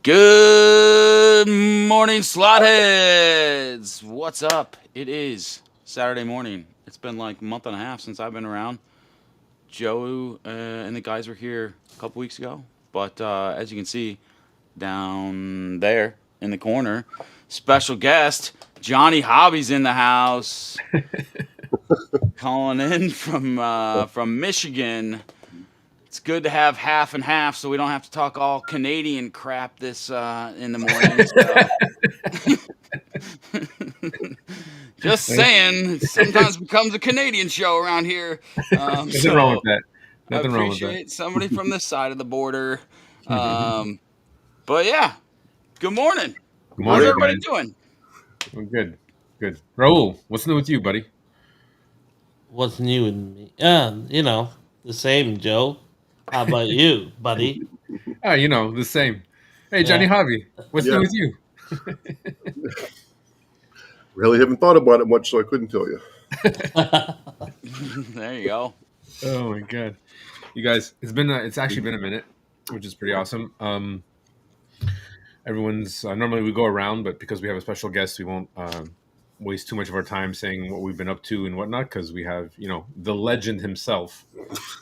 Good morning, Slotheads. What's up? It is Saturday morning. It's been like a month and a half since I've been around. Joe and the guys were here a couple weeks ago. But as you can see down there in the corner, special guest Johnnie Hobby's in the house, calling in from Michigan. It's good to have half and half, so we don't have to talk all Canadian crap this in the morning. Just saying, it sometimes becomes a Canadian show around here. Nothing wrong with that. I Nothing wrong with that. appreciate somebody from this side of the border. But yeah, good morning. Good How's morning, everybody guys. doing? Well, good, good. Raul, what's new with you, buddy? What's new in me? The same, Joe. How about you, buddy? The same. Hey, Johnny Yeah. Hobby, what's new Yeah, with you? really haven't thought about it much, so I couldn't tell you. There you go. Oh my god, you guys, it's actually been a minute, which is pretty awesome. Everyone's normally we go around, but because we have a special guest, we won't waste too much of our time saying what we've been up to and whatnot because we have the legend himself,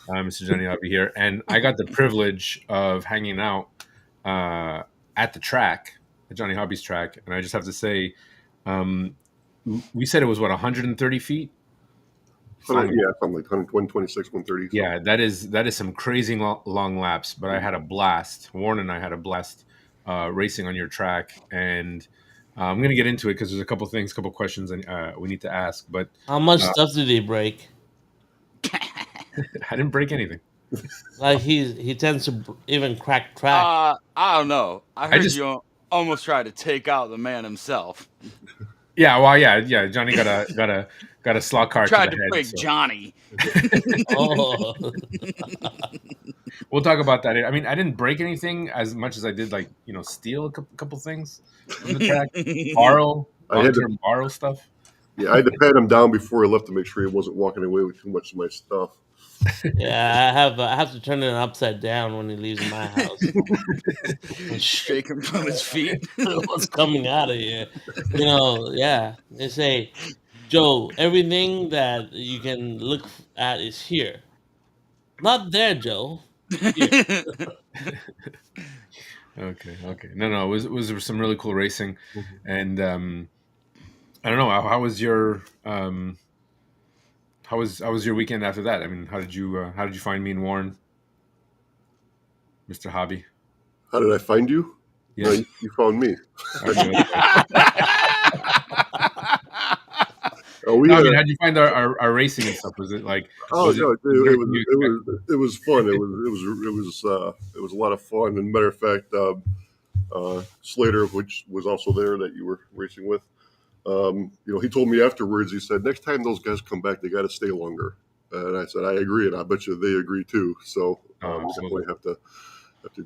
Mr. Johnny Hobby here, and I got the privilege of hanging out at the track, at Johnny Hobby's track, and I just have to say, we said it was what 130 feet. Yeah, something like 126, 130. So. Yeah, that is some crazy long laps, but I had a blast. Warren and I had a blast racing on your track, and I'm going to get into it because there's a couple things, couple questions we need to ask. But How much stuff did he break? I didn't break anything. Like he tends to even crack track. I don't know. I heard just- you almost tried to take out the man himself. Yeah, well, yeah. Johnny got a slot car Tried to to the head. break So. Johnny. Oh, We'll talk about that. I mean, I didn't break anything as much as I did, like steal a couple things from the track, borrow, long-term borrow stuff. Yeah, I had to pat him down before he left to make sure he wasn't walking away with too much of my stuff. yeah. I have to turn it upside down when he leaves my house. Shake him from his feet. What's coming out of here? Yeah. They say, Joe, everything that you can look at is here. Not there, Joe. Here. Okay. No. It was some really cool racing, and I don't know how was your how was your weekend after that? I mean, how did you find me and Warren, Mr. Hobby? How did I find you? Yeah. No, you found me. I mean, how did you find our racing and stuff? Was it like? Oh was no, it was fun. It was a lot of fun. And matter of fact, Slater, which was also there that you were racing with, he told me afterwards. He said, next time those guys come back, they got to stay longer. And I said, I agree, and I bet you they agree too. So we definitely have to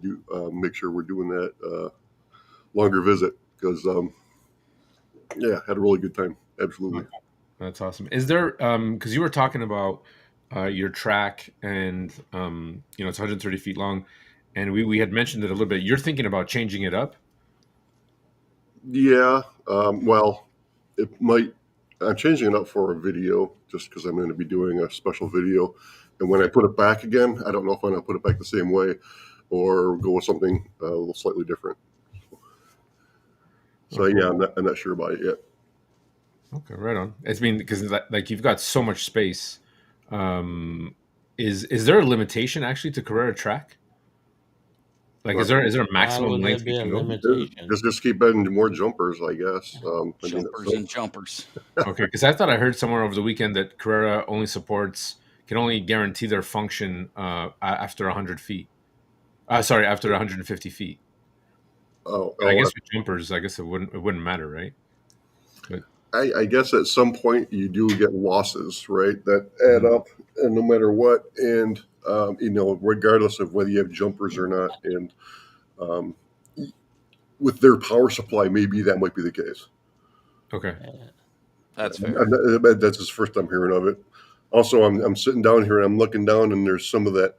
do make sure we're doing that longer visit because had a really good time. Absolutely. That's awesome. Is there because you were talking about your track and it's 130 feet long, and we had mentioned it a little bit. You're thinking about changing it up? Yeah. Well, it might. I'm changing it up for a video just because I'm going to be doing a special video, and when I put it back again, I don't know if I'm going to put it back the same way or go with something a little slightly different. So yeah, I'm not sure about it yet. Okay, right on. It's because like you've got so much space. Is there a limitation actually to Carrera track? Like, is there a maximum length you can go? Just keep adding more jumpers, I guess. Jumpers and jumpers. Okay, because I thought I heard somewhere over the weekend that Carrera can only guarantee their function after 100 feet. Sorry, after 150 feet. I guess with jumpers, I guess it wouldn't matter, right? But I guess at some point you do get losses, right? That add up, and no matter what, and regardless of whether you have jumpers or not, and with their power supply, maybe that might be the case. Okay, that's fair. That's his first time hearing of it. Also, I'm sitting down here and I'm looking down, and there's some of that.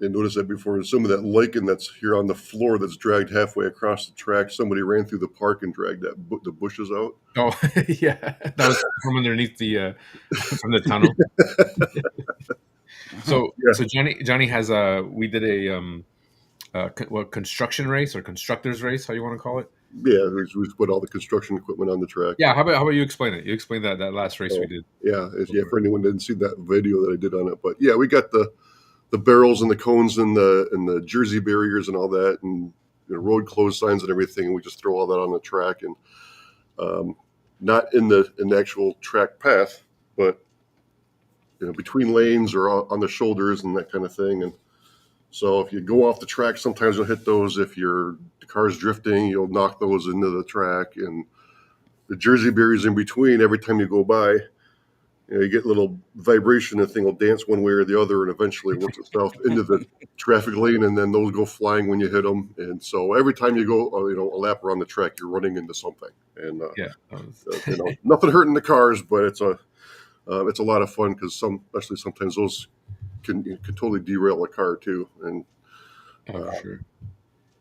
didn't notice that before. Some of that lichen that's here on the floor that's dragged halfway across the track. Somebody ran through the park and dragged the bushes out. Oh, yeah, that was from underneath the from the tunnel. So Yeah. so Johnny has we did a construction race or constructors race, how you want to call it? Yeah, we put all the construction equipment on the track. Yeah, how about you explain it? You explained that last race we did. Yeah, for anyone that didn't see that video that I did on it, but yeah, we got the barrels and the cones and the jersey barriers and all that, and road closed signs and everything, and we just throw all that on the track, and not in the actual track path, but between lanes or on the shoulders and that kind of thing. And so if you go off the track, sometimes you'll hit those. If the car's drifting, you'll knock those into the track, and the jersey barriers in between. Every time you go by, you get a little vibration, and the thing will dance one way or the other, and eventually works itself into the traffic lane, and then those go flying when you hit them. And so every time you go, a lap around the track, you're running into something. And nothing hurting the cars, but it's a lot of fun because especially sometimes those can totally derail a car too. And Sure.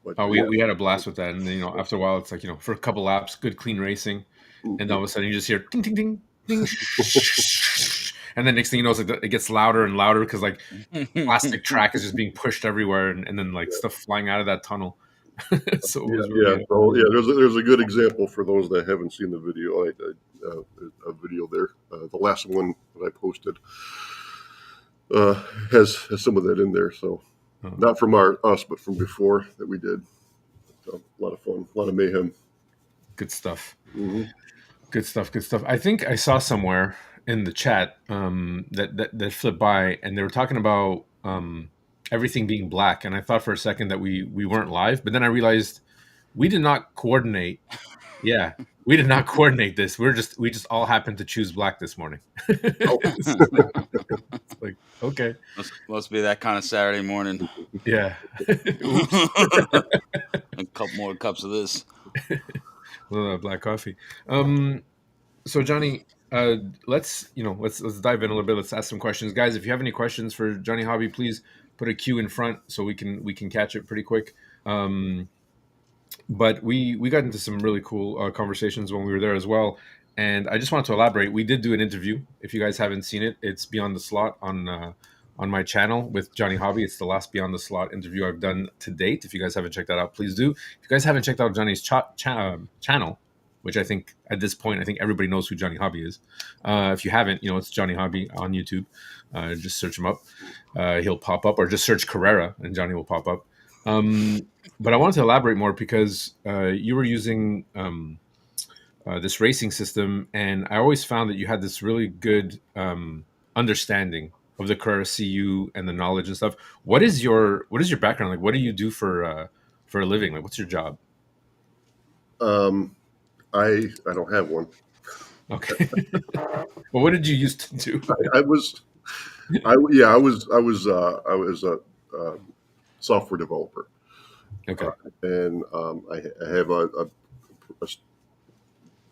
But, we had a blast with that, and then, after a while, it's like for a couple laps, good clean racing, and all of a sudden you just hear ding ding ding ding, and then next thing you know, it gets louder and louder because plastic track is just being pushed everywhere, and then stuff flying out of that tunnel. So there's a good example for those that haven't seen the video. A video there, the last one that I posted has some of that in there. So. Not from us, but from before that we did. So a lot of fun, a lot of mayhem. Good stuff. Mm-hmm. Good stuff. I think I saw somewhere in the chat that flipped by, and they were talking about everything being black, and I thought for a second that we weren't live, but then I realized we did not coordinate. Yeah, we did not coordinate this. We just all happened to choose black this morning. It's like, okay, must be that kind of Saturday morning. Yeah. A couple more cups of this. Black coffee. So Johnny, let's dive in a little bit. Let's ask some questions, guys. If you have any questions for Johnnie Hobby, please put a Q in front so we can catch it pretty quick. But we got into some really cool conversations when we were there as well. And I just wanted to elaborate. We did do an interview. If you guys haven't seen it, it's Beyond the Slot on my channel with Johnnie Hobby. It's the last Beyond the Slot interview I've done to date. If you guys haven't checked that out, please do. If you guys haven't checked out Johnny's channel, which I think at this point, everybody knows who Johnnie Hobby is. If you haven't, it's Johnnie Hobby on YouTube. Just search him up. He'll pop up, or just search Carrera and Johnny will pop up. But I wanted to elaborate more because you were using this racing system, and I always found that you had this really good understanding of the Carrera CU and the knowledge and stuff. What is your background? Like, what do you do for a living? Like, what's your job? I don't have one. Okay. Well, what did you used to do? I was a software developer. Okay. And I have a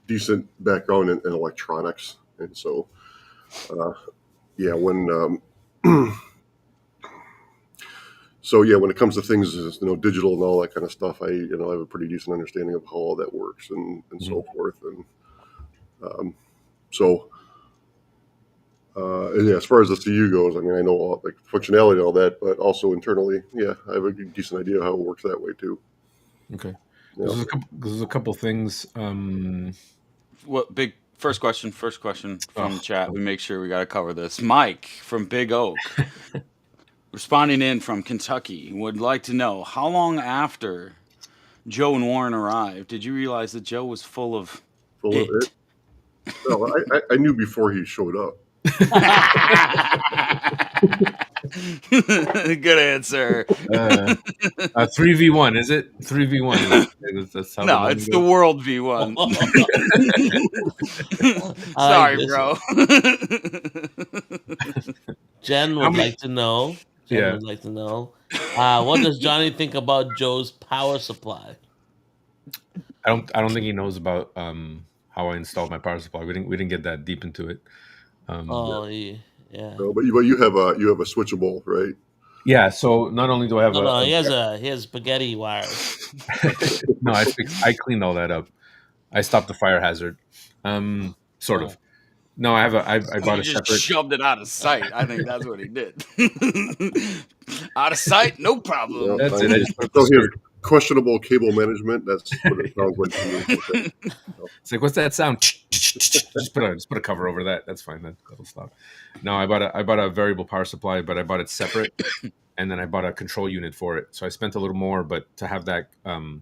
decent background in electronics, and so when when it comes to things digital and all that kind of stuff, I have a pretty decent understanding of how all that works and so forth, and as far as the CU goes, I know all like functionality and all that, but also internally, I have a decent idea how it works that way too. Okay. Yeah. There's a couple things. What big first question from the chat? We make sure we got to cover this. Mike from Big Oak, responding in from Kentucky, would like to know how long after Joe and Warren arrived did you realize that Joe was full of it? No, I knew before he showed up. Good answer. 3v1, is it? 3v1. That's how no, it's the World V1. Sorry, bro. Jen would like to know. What does Johnny think about Joe's power supply? I don't think he knows about how I installed my power supply. We didn't get that deep into it. Yeah. No, but you have a switchable, right? Yeah. So not only do I have No, he has spaghetti wires. no, I cleaned all that up. I stopped the fire hazard. Sort Oh. of. No, I bought He a just separate. shoved it out of sight. I think that's what he did. Out of sight, no Yeah, problem. That's it. I just put up the so he has skirt. questionable cable management. That's what it sounds like to me. Okay. It's like, what's that sound? Just put a cover over that. That's fine. That'll stop. No, I bought a variable power supply, but I bought it separate, and then I bought a control unit for it. So I spent a little more, but to have that the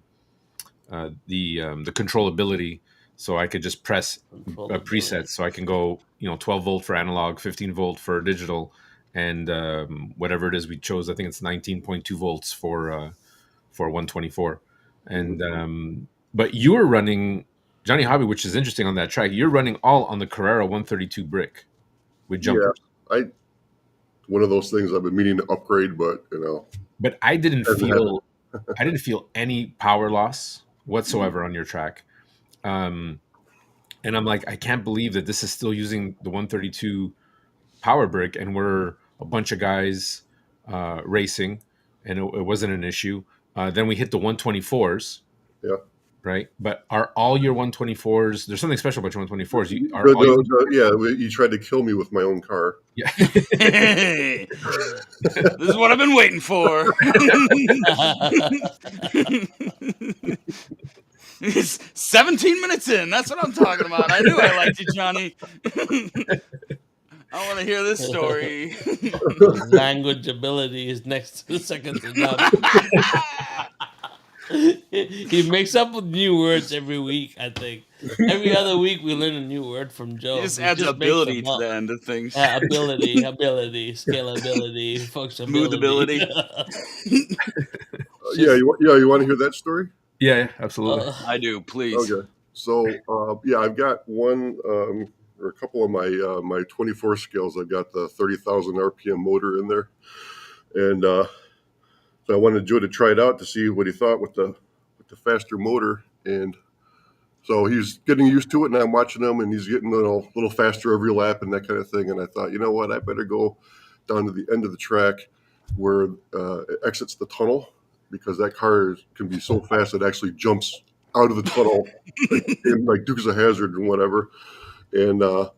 controllability, so I could just press presets, so I can go 12-volt for analog, 15-volt for digital, and whatever it is we chose. I think it's 19.2 volts for 124, and but you were running Johnnie Hobby, which is interesting on that track. You're running all on the Carrera 132 brick with Yeah, jumpers. one of those things I've been meaning to upgrade, but But I didn't hasn't happened. feel any power loss whatsoever on your track. And I'm like, I can't believe that this is still using the 132 power brick, and we're a bunch of guys racing, and it wasn't an issue. Then we hit the 124s, Yeah. right? But are all your 124s? There's something special about your 124s. You tried to kill me with my own car. Yeah. Hey, this is what I've been waiting for. It's 17 minutes in. That's what I'm talking about. I knew I liked you, Johnny. I want to hear this story. Language ability is next to second to none. He makes up with new words every week, I think. Every other week we learn a new word from Joe. He just adds ability to the end of things. Ability, scalability, functionability. Smoothability. You want to hear that story? Yeah, absolutely. I do, please. Okay. So I've got one or a couple of my 24 scales. I've got the 30,000 RPM motor in there, and so I wanted Joe to try it out to see what he thought with the faster motor. And so he's getting used to it, and I'm watching him, and he's getting a little faster every lap and that kind of thing. And I thought, you know what, I better go down to the end of the track where it exits the tunnel, because that car can be so fast it actually jumps out of the tunnel like Dukes of Hazzard and whatever. And so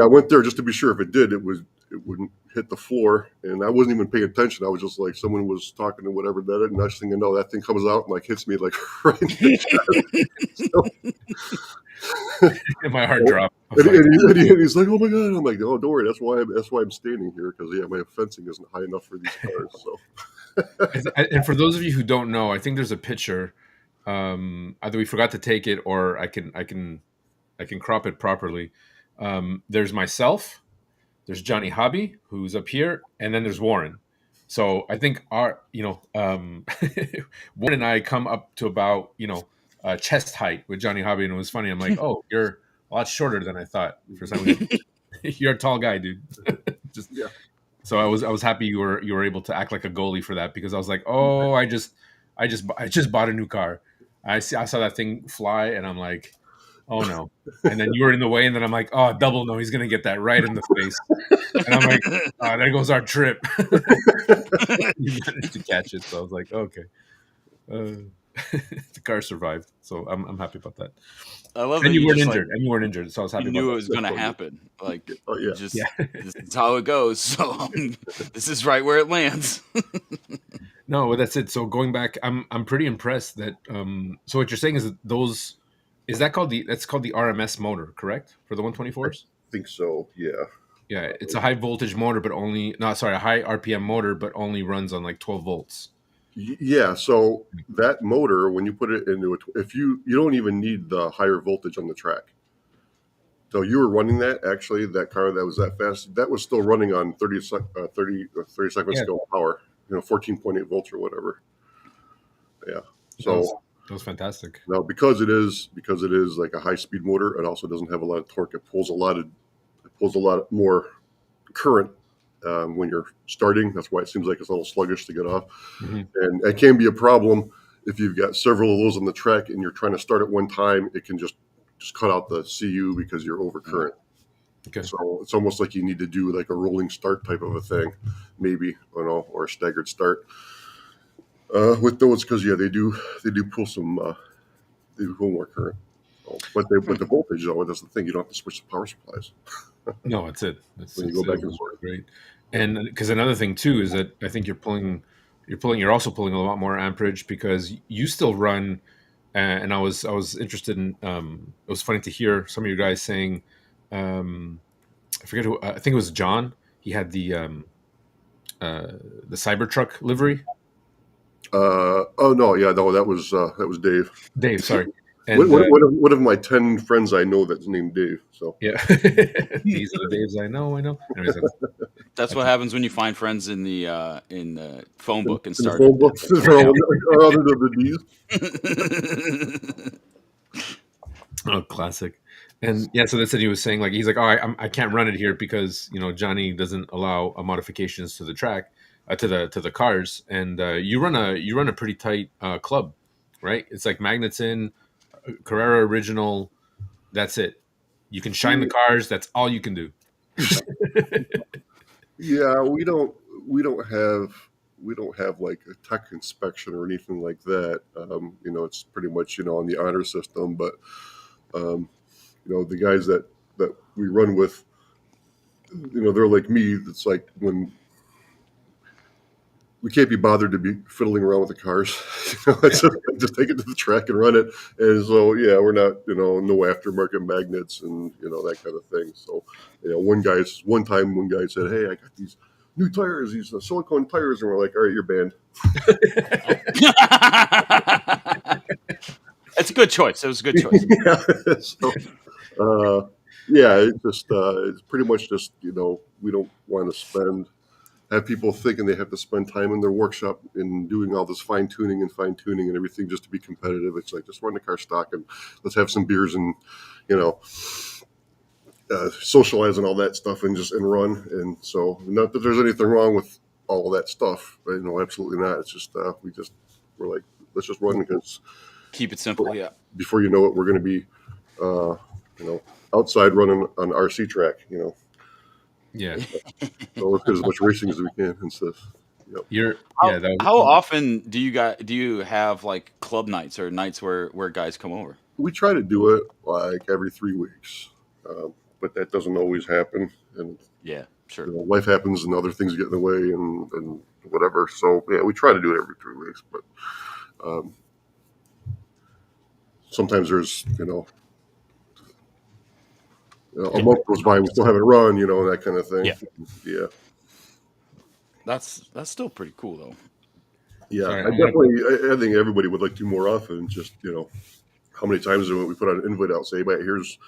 I went there just to be sure. If it did, it wouldn't hit the floor. And I wasn't even paying attention. I was just like, someone was talking to whatever that. And next thing you know, that thing comes out and like hits me like right in the chest. My heart dropped. And he's like, "Oh my god!" I'm like, "No, don't worry. That's why I'm standing here, because my fencing isn't high enough for these cars." So. And for those of you who don't know, I think there's a picture. Either we forgot to take it, or I can crop it properly. There's myself, there's Johnnie Hobby, who's up here, and then there's Warren. So I think our Warren and I come up to about chest height with Johnnie Hobby, and it was funny. I'm like, oh, you're a lot shorter than I thought. For some reason, you're a tall guy, dude. Just Yeah. So I was happy you were able to act like a goalie for that, because I was like, oh, I just bought a new car. I saw that thing fly, and I'm like, oh no. And then you were in the way, and then I'm like, oh, double no, he's gonna get that right in the face. And I'm like, oh, there goes our trip. You managed to catch it, so I was like, okay. The car survived, so I'm happy about that. I love And that you weren't just, injured. And you weren't injured, so I was happy. You about knew that. it was going to happen. Like, yeah. This is how it goes. So this is right where it lands. No, that's it. So going back, I'm pretty impressed that. So what you're saying is that that's called the RMS motor, correct, for the 124s? I think so. Yeah. Yeah, it's a high voltage motor, but a high RPM motor, but only runs on like 12 volts. Yeah, so that motor, when you put it into if you don't even need the higher voltage on the track. So you were running that car that was that fast, that was still running on 32nd scale power, 14.8 volts or whatever. Yeah. So that was fantastic. Now because it is like a high speed motor, it also doesn't have a lot of torque. It pulls a lot more current when you're starting. That's why it seems like it's a little sluggish to get off. Mm-hmm. And it can be a problem if you've got several of those on the track and you're trying to start at one time. It can just cut out the CU because you're over current. Okay. So it's almost like you need to do like a rolling start type of a thing, maybe, or a staggered start. With those, because they do pull some they do pull more current. So, but the voltage though, that's the thing. You don't have to switch the power supplies No, that's it. That's when you it's go it back and works forth. great. And because another thing too is that I think you're also pulling a lot more amperage because you still run. And I was interested in. It was funny to hear some of you guys saying. I forget who. I think it was John. He had uh, the Cybertruck livery. Oh no, yeah, no, that was Dave. Dave, sorry. What, And what, what, of, what of my 10 friends I know that's named Dave? So yeah, these are the Daves I know. I know. Anyways, That's what that's happens when you find friends in the phone book and in the start phone books, or other than the D's. it. oh, classic. And yeah, so that's what he was saying. Like he's like, oh, I can't run it here because Johnny doesn't allow modifications to the track, to the cars. And you run a pretty tight club, right? It's like magnets in Carrera original. That's it. You can shine the cars. That's all you can do. Yeah, we don't have like a tech inspection or anything like that. It's pretty much on the honor system. But the guys that we run with, they're like me. It's like when we can't be bothered to be fiddling around with the cars. It's just take it to the track and run it. And so, yeah, we're not, no aftermarket magnets and, that kind of thing. So, one guy said, hey, I got these new tires, these silicone tires. And we're like, all right, you're banned. It's a good choice. It was a good choice. Yeah. So, yeah, it's pretty much just, we don't want to have people thinking they have to spend time in their workshop and doing all this fine tuning and everything just to be competitive. It's like, just run the car stock and let's have some beers and, socialize and all that stuff and run. And so, not that there's anything wrong with all of that stuff, but, absolutely not. It's just, we're like, let's just run because Keep it simple. Yeah. before you know it, we're going to be, outside running on RC track, Yeah, so let's get as much racing as we can and stuff. Yep. How often do you have like club nights or nights where guys come over? We try to do it like every 3 weeks, but that doesn't always happen. And Yeah, sure. life happens and other things get in the way and whatever. So yeah, we try to do it every 3 weeks, but sometimes there's a month goes by and we still haven't run, that kind of thing. Yeah. That's still pretty cool though. Yeah, Sorry, I think everybody would like to more often. Just how many times do we put out an invite out, say, "But here's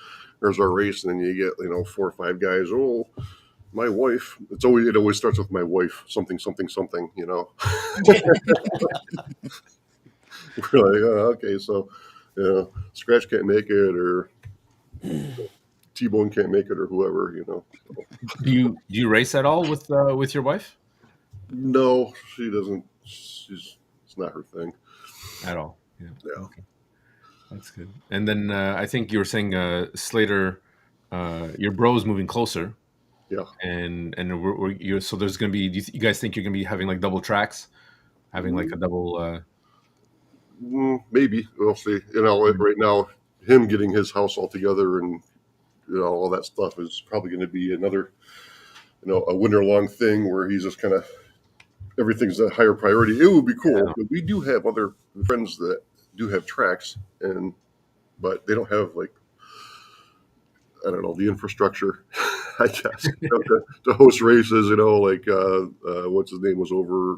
our race," and then you get 4 or 5 guys. Oh, my wife. It always starts with my wife. Something. We're like, oh, okay, so Scratch can't make it, or T-Bone can't make it, or whoever. So. do you race at all with your wife? No, she doesn't. It's not her thing At all? Yeah. Yeah. Okay. That's good. And then I think you were saying Slater, your bro's moving closer. Yeah. And so there's going to be. Do you guys think you're going to be having like double tracks, having like a double? Maybe we'll see. Right now, him getting his house all together and all that stuff is probably going to be another, a winter-long thing where he's just kind of everything's a higher priority. It would be cool, but we do have other friends that do have tracks, but they don't have the infrastructure, I guess, to host races. What's his name was over.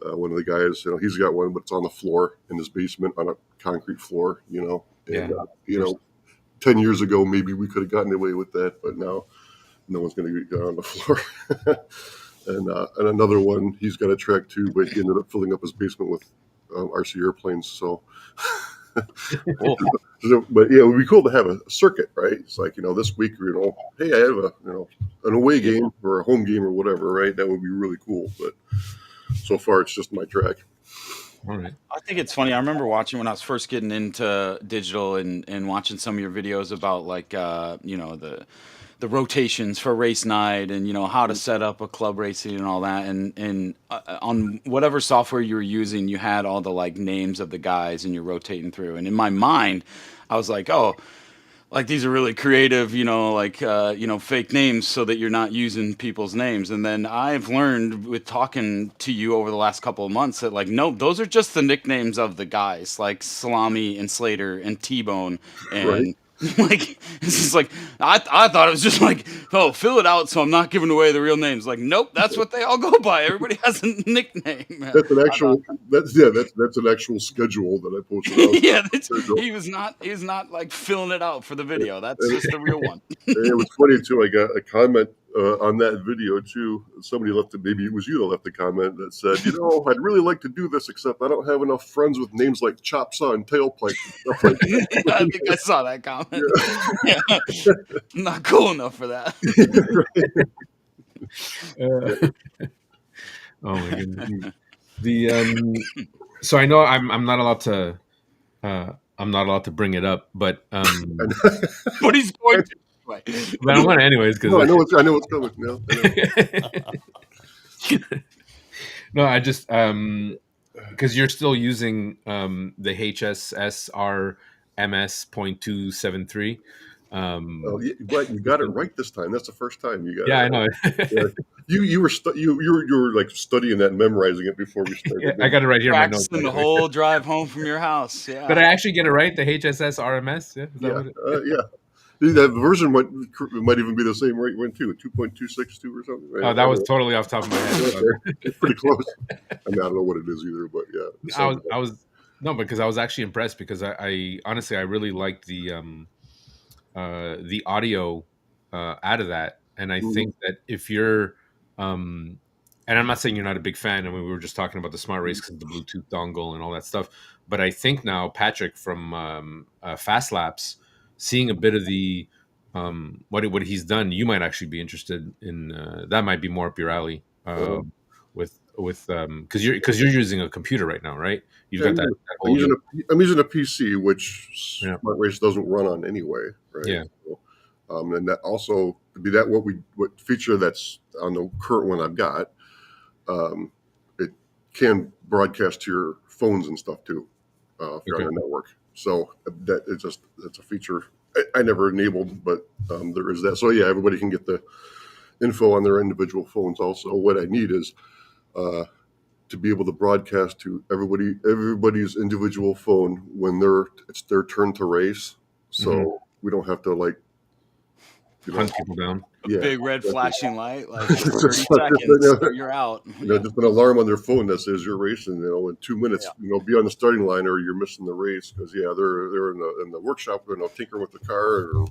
One of the guys, he's got one, but it's on the floor in his basement on a concrete floor. And 10 years ago, maybe we could have gotten away with that, but now no one's going to get on the floor. And another one, he's got a track too, but he ended up filling up his basement with RC airplanes. So, but yeah, it would be cool to have a circuit, right? It's like this week, hey, I have an away game or a home game or whatever, right? That would be really cool. But so far, it's just my track. All right. I think it's funny. I remember watching when I was first getting into digital and watching some of your videos about the the rotations for race night, and how to set up a club racing and all that, and on whatever software you were using, you had all the like names of the guys, and you're rotating through. And in my mind, I was like, oh, like these are really creative, like fake names so that you're not using people's names. And then I've learned with talking to you over the last couple of months that like no, those are just the nicknames of the guys, like Salami and Slater and T-Bone and Right. like it's just like I thought it was just like, oh, fill it out so I'm not giving away the real names. Like nope, that's what they all go by. Everybody has a nickname. That's an actual. That's an actual schedule that I posted out. Yeah, he was not like filling it out for the video. That's just the real one. It was funny too. I got a comment on that video too. Somebody left it. Maybe it was you that left a comment that said, I'd really like to do this, except I don't have enough friends with names like Chop Saw and Tailpipe and stuff like that. Yeah, I think I saw that comment. Yeah. I'm not cool enough for that. Oh my goodness. So I know I'm not allowed to. I'm not allowed to bring it up, but But he's going to. but I'm gonna anyways because No, I know what's coming. No, no, I just because you're still using the HSSR MS.273. But you got it right this time. That's the first time you got Yeah, it. I know. Yeah. You were like studying that and memorizing it before we started. Yeah, I got it right here in my notes. Practicing the whole drive home from your house. Yeah. Did I actually get it right? The HSS RMS? Yeah. Is that what it- Yeah. That version might even be the same rate one too, 2.262 or something. Right? Oh, that was totally off the top of my head. It's pretty close. I mean, I don't know what it is either, but yeah. I was no, because I was actually impressed because I honestly I really liked the audio out of that, and I think that if you're and I'm not saying you're not a big fan. I mean, we were just talking about the smart race because the Bluetooth dongle and all that stuff. But I think now Patrick from Fast Laps, seeing a bit of the what he's done, you might actually be interested in. That might be more up your alley. With because you're using a computer right now, right? You've got that I'm using a PC, which Smart Race doesn't run on anyway, right? Yeah. So, and that also to be that what feature that's on the current one I've got, it can broadcast to your phones and stuff too, if you're on the network. So that's a feature I never enabled, but there is that. So yeah, everybody can get the info on their individual phones. Also, what I need is to be able to broadcast to everybody's individual phone when it's their turn to race. So we don't have to hunt people down. A big red flashing light, like 30 seconds, you're out. Just an alarm on their phone that says you're racing. In 2 minutes, be on the starting line or you're missing the race because they're in the workshop, tinkering with the car or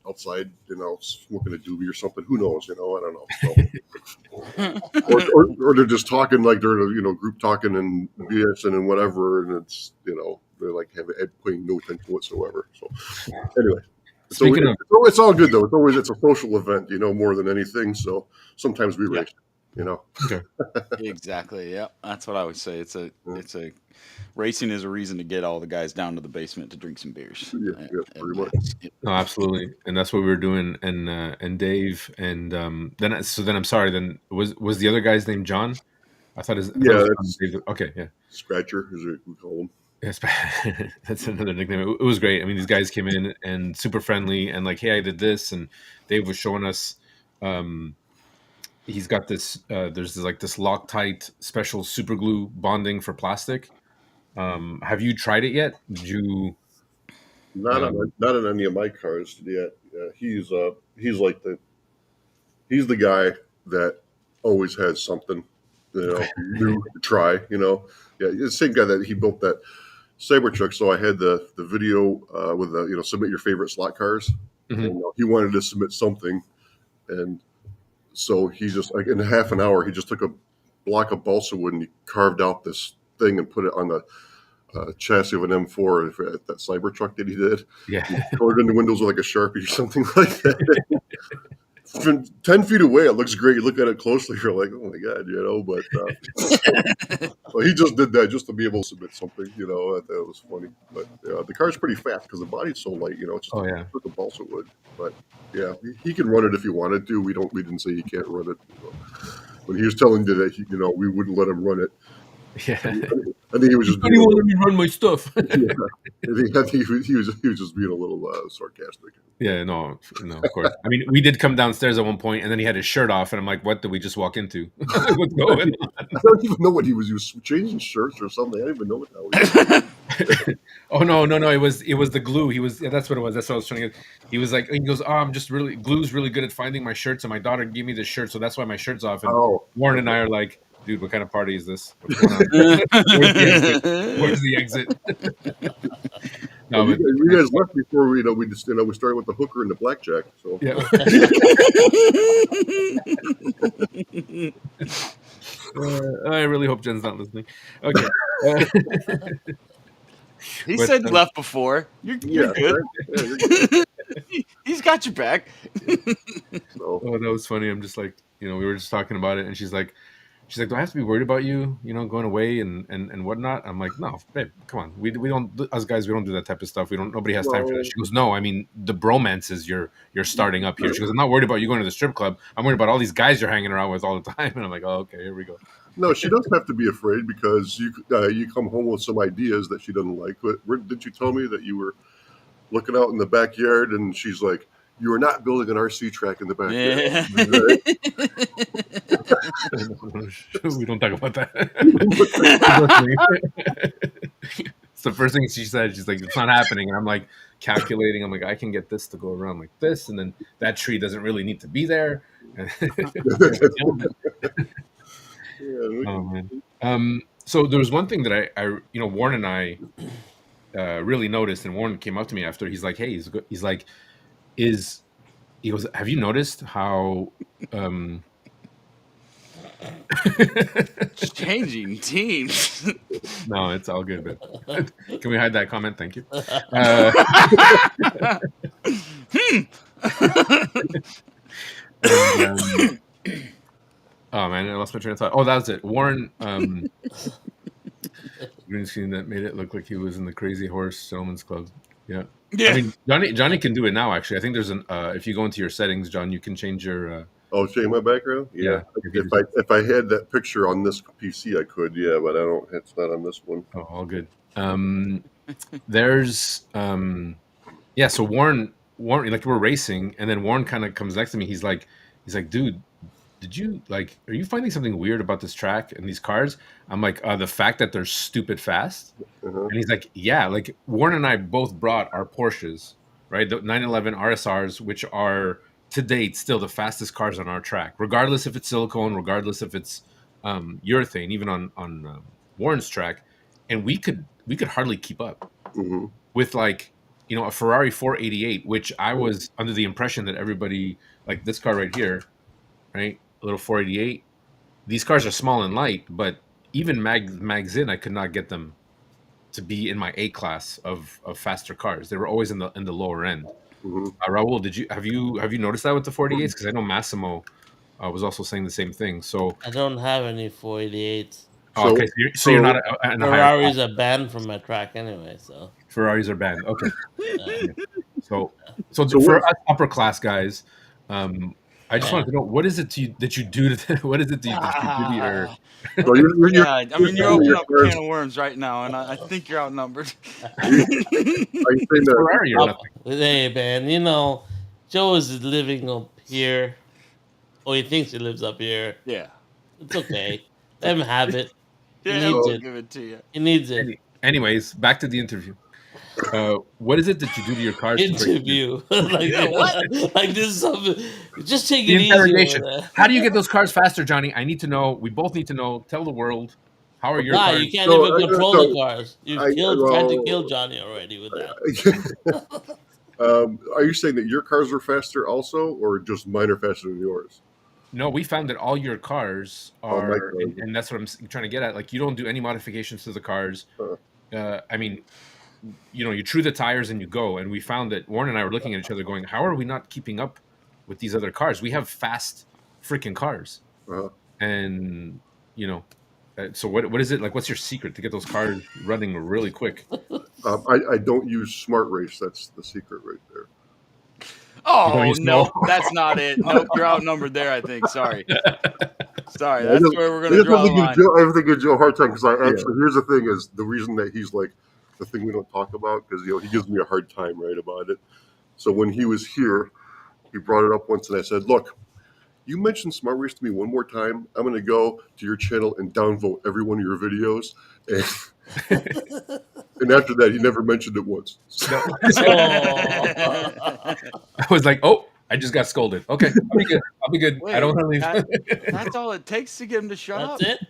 outside, smoking a doobie or something. Who knows? I don't know. Or they're just talking like they're group talking and BSing and whatever, and it's they're like paying no attention whatsoever. So anyway. It's all good though. It's a social event, more than anything. So sometimes we race, Okay. Exactly. Yeah, that's what I always say. It's a racing is a reason to get all the guys down to the basement to drink some beers. Yeah, pretty much. No, absolutely, and that's what we were doing. And Dave, and then I'm sorry. Then was the other guy's name John? I thought his okay, yeah. Scratcher is what we call him. Yes, that's another nickname. It was great. I mean, these guys came in and super friendly and like, hey, I did this, and Dave was showing us. He's got this. There's this Loctite special super glue bonding for plastic. Have you tried it yet? Did you? Not on any of my cars yet. He's the guy that always has something, new to try. Yeah, the same guy that he built that Cybertruck. So I had the video with the submit your favorite slot cars. Mm-hmm. And, he wanted to submit something, and so he just like in half an hour he just took a block of balsa wood and he carved out this thing and put it on the chassis of an M4 at that Cybertruck that he did. Yeah, he colored in the windows with like a Sharpie or something like that. From 10 feet away, it looks great. You look at it closely, you're like, oh my god, but he just did that just to be able to submit something. I thought it was funny. But the car's pretty fast because the body's so light. It's just like a balsa wood. But yeah, he can run it if he wanted to. We didn't say he can't run it. When he was telling you that we wouldn't let him run it. Yeah. I think he was just. He won't let me run my stuff. I think he was just being a little sarcastic. Yeah, no, of course. I mean, we did come downstairs at one point, and then he had his shirt off, and I'm like, "What did we just walk into? What's going on?" I don't even know what he was changing shirts or something. I don't even know what that was. Oh no! It was the glue. That's what it was. That's what I was trying to get. He was like, he goes, "Oh, I'm just glue's really good at finding my shirts, and my daughter gave me this shirt, so that's why my shirt's off." And Warren and I are like, "Dude, what kind of party is this? What's going on? Where's the exit?" No, but you guys left before we started with the hooker and the blackjack. So yeah. I really hope Jen's not listening. Okay. He said left before. You're good. Yeah, you're good. He's got your back. Oh, that was funny. I'm just like, we were just talking about it, and she's like, do I have to be worried about you, going away and whatnot? I'm like, no, babe, come on. We don't, us guys, we don't do that type of stuff. Nobody has time for that. She goes, no, I mean, the bromances you're starting up here. She goes, I'm not worried about you going to the strip club. I'm worried about all these guys you're hanging around with all the time. And I'm like, oh, okay, here we go. No, she doesn't have to be afraid because you come home with some ideas that she doesn't like. But didn't you tell me that you were looking out in the backyard and she's like, you are not building an RC track in the backyard. Yeah. We don't talk about that. It's the first thing she said. She's like, it's not happening. And I'm like calculating. I'm like, I can get this to go around like this. And then that tree doesn't really need to be there. Oh, man. So there was one thing that I Warren and I really noticed, and Warren came up to me after. He's like, hey, he's like, he goes, have you noticed how changing teams? No, it's all good, man. Can we hide that comment? Thank you. Oh man, I lost my train of thought. Oh, that was it. Warren green screen that made it look like he was in the Crazy Horse Gentlemen's Club. Yeah. I mean, Johnny can do it now. Actually, I think there's an if you go into your settings, John, you can change your. Change my background. Yeah. If I had that picture on this PC, I could. Yeah, but I don't. It's not on this one. Oh, all good. There's yeah. So Warren, like we're racing, and then Warren kind of comes next to me. He's like, dude, did you are you finding something weird about this track and these cars? I'm like, the fact that they're stupid fast. And he's like, yeah, like Warren and I both brought our Porsches, right? The 911 RSRs, which are to date still the fastest cars on our track, regardless if it's silicone, regardless if it's urethane, even on Warren's track. And we could hardly keep up with a Ferrari 488, which I was under the impression that everybody, like this car right here, right? A little 488. These cars are small and light, but even mags in, I could not get them to be in my A class of faster cars. They were always in the lower end. Raul, have you noticed that with the 488s? Because I know Massimo was also saying the same thing. So I don't have any 488s. Oh, okay, so you're not in a Ferraris are banned from my track anyway. So Ferraris are banned. Okay. So for us upper class guys, I just wanted to know what is it that you do to what is it that you do to your? I mean, you're opening up a can of worms right now, and I think you're outnumbered. Ferrari or nothing. Hey man, Joe is living up here. Oh, he thinks he lives up here. Yeah, it's okay. Let him have it. Yeah, I'll give it to you. He needs it. Anyways, back to the interview. What is it that you do to your cars? Interview. Like this is something. Just take the it interrogation. easy. How do you get those cars faster, Johnny? I need to know. We both need to know. Tell the world. How are your cars? You can't even control the cars. You've tried to kill Johnny already with that. Are you saying that your cars are faster also, or just mine are faster than yours? No, we found that all your cars are, and that's what I'm trying to get at. Like, you don't do any modifications to the cars. I mean, you true the tires and you go. And we found that Warren and I were looking at each other going, how are we not keeping up with these other cars? We have fast freaking cars. And, So what is it like? What's your secret to get those cars running really quick? I don't use Smart Race. That's the secret right there. You don't Oh use nope, no. that's not it. Nope, you're outnumbered there. I think. Sorry, sorry. I That's just, where we're I gonna just have draw to the give line. Joe. I have to give Joe a hard time because I Yeah. actually. Here's the thing: is the reason that he's like the thing we don't talk about because he gives me a hard time right about it. So when he was here, he brought it up once, and I said, "Look, you mentioned Smart Race to me one more time. I'm going to go to your channel and downvote every one of your videos." And after that, he never mentioned it once. No. Oh. I was like, oh, I just got scolded. Okay, I'll be good. I'll be good. I don't Wait, want to leave. that's all it takes to get him to shut That's up. it.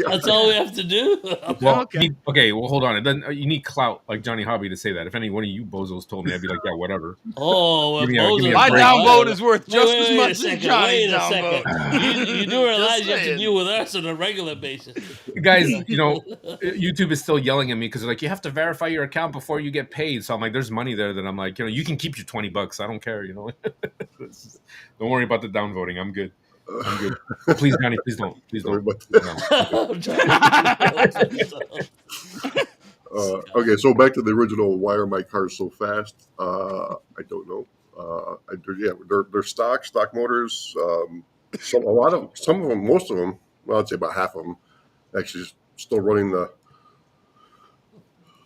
That's all we have to do. Well, Okay. okay. Well, hold on. Then you need clout like Johnny Hobby to say that. If any one of you bozos told me, I'd be like, yeah, whatever. Oh, Give me a My break. downvote is worth just as wait much a as second. Johnny's Wait a downvote. second. You do realize Just you have to saying. deal with us on a regular basis. Guys, YouTube is still yelling at me because they're like, you have to verify your account before you get paid. So I'm like, there's money there that I'm like, you can keep your $20. I don't care. Don't worry about the downvoting. I'm good. I'm good. Please, Johnny, please don't. Please Sorry don't. about okay, so back to the original. Why are my cars so fast? I don't know. They're stock motors. Some of them, most of them. Well, I'd say about half of them actually still running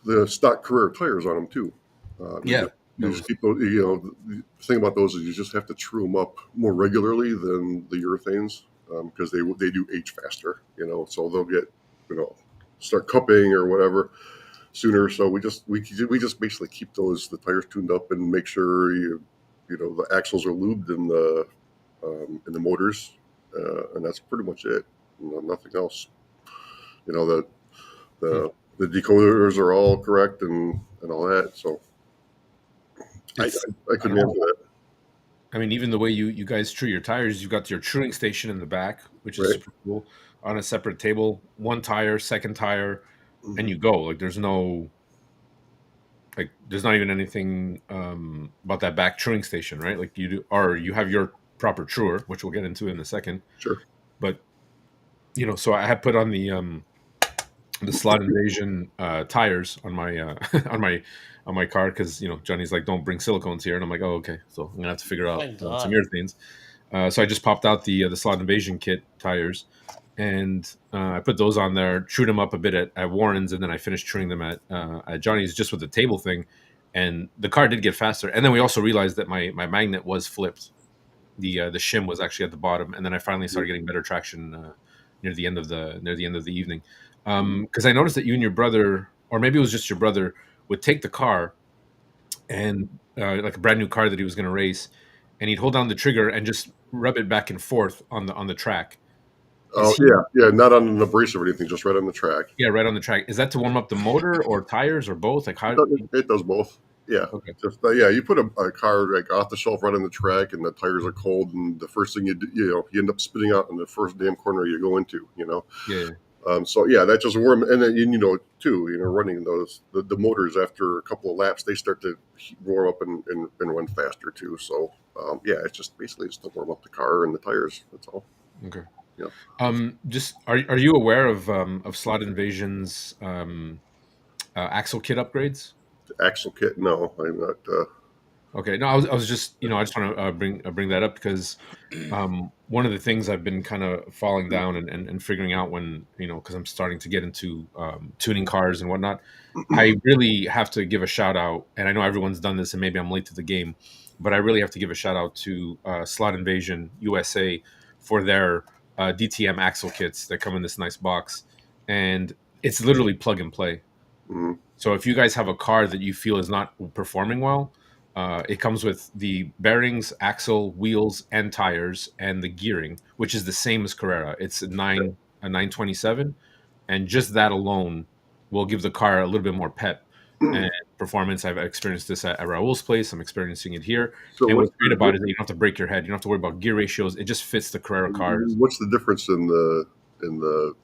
the stock Carrera tires on them too. Yeah. You just keep those. The thing about those is you just have to true them up more regularly than the urethanes because they do age faster. So they'll get start cupping or whatever sooner. So we just basically keep the tires tuned up and make sure the axles are lubed in the motors, and that's pretty much it. Nothing else. The decoders are all correct and all that. So I couldn't answer that. I mean, even the way you guys true your tires, you've got your truing station in the back, which is Right. super cool. On a separate table, one tire, second tire, and you go. Like there's not even anything about that back truing station, right? Like you do, or you have your proper truer, which we'll get into in a second. Sure. But so I have put on the Slot Invasion tires on my on my car because Johnny's like, don't bring silicones here, and I'm like, oh, okay, so I'm gonna have to figure out some urethanes. So I just popped out the Slot Invasion kit tires, and I put those on there, trued them up a bit at Warren's, and then I finished truing them at Johnny's just with the table thing, and the car did get faster. And then we also realized that my magnet was flipped. The shim was actually at the bottom, and then I finally started getting better traction near the end of the evening. Because I noticed that you and your brother, or maybe it was just your brother, would take the car and like a brand new car that he was going to race, and he'd hold down the trigger and just rub it back and forth on the track. Oh yeah, not on an abrasive or anything, just right on the track. Yeah, right on the track. Is that to warm up the motor or tires or both? Like how? It does both. Yeah. Okay. Just you put a car like off the shelf right on the track, and the tires are cold, and the first thing you end up spitting out in the first damn corner you go into. Yeah. So that just warm, and then too, running the motors after a couple of laps, they start to warm up and run faster too. So it's just basically just to warm up the car and the tires. That's all. Okay. Yeah. Just are you aware of Slot Invasion's axle kit upgrades? Axle kit? No, I'm not. Okay, no, I was just I just want to bring that up because one of the things I've been kind of falling down and figuring out when because I'm starting to get into tuning cars and whatnot, I really have to give a shout out, and I know everyone's done this, and maybe I'm late to the game, but I really have to give a shout out to Slot Invasion USA for their DTM axle kits that come in this nice box, and it's literally plug and play. Mm-hmm. So if you guys have a car that you feel is not performing well, it comes with the bearings, axle, wheels, and tires, and the gearing, which is the same as Carrera. It's a 927, and just that alone will give the car a little bit more pep and performance. I've experienced this at Raul's place. I'm experiencing it here. So and what's great about it is that you don't have to break your head. You don't have to worry about gear ratios. It just fits the Carrera cars. What's the difference in the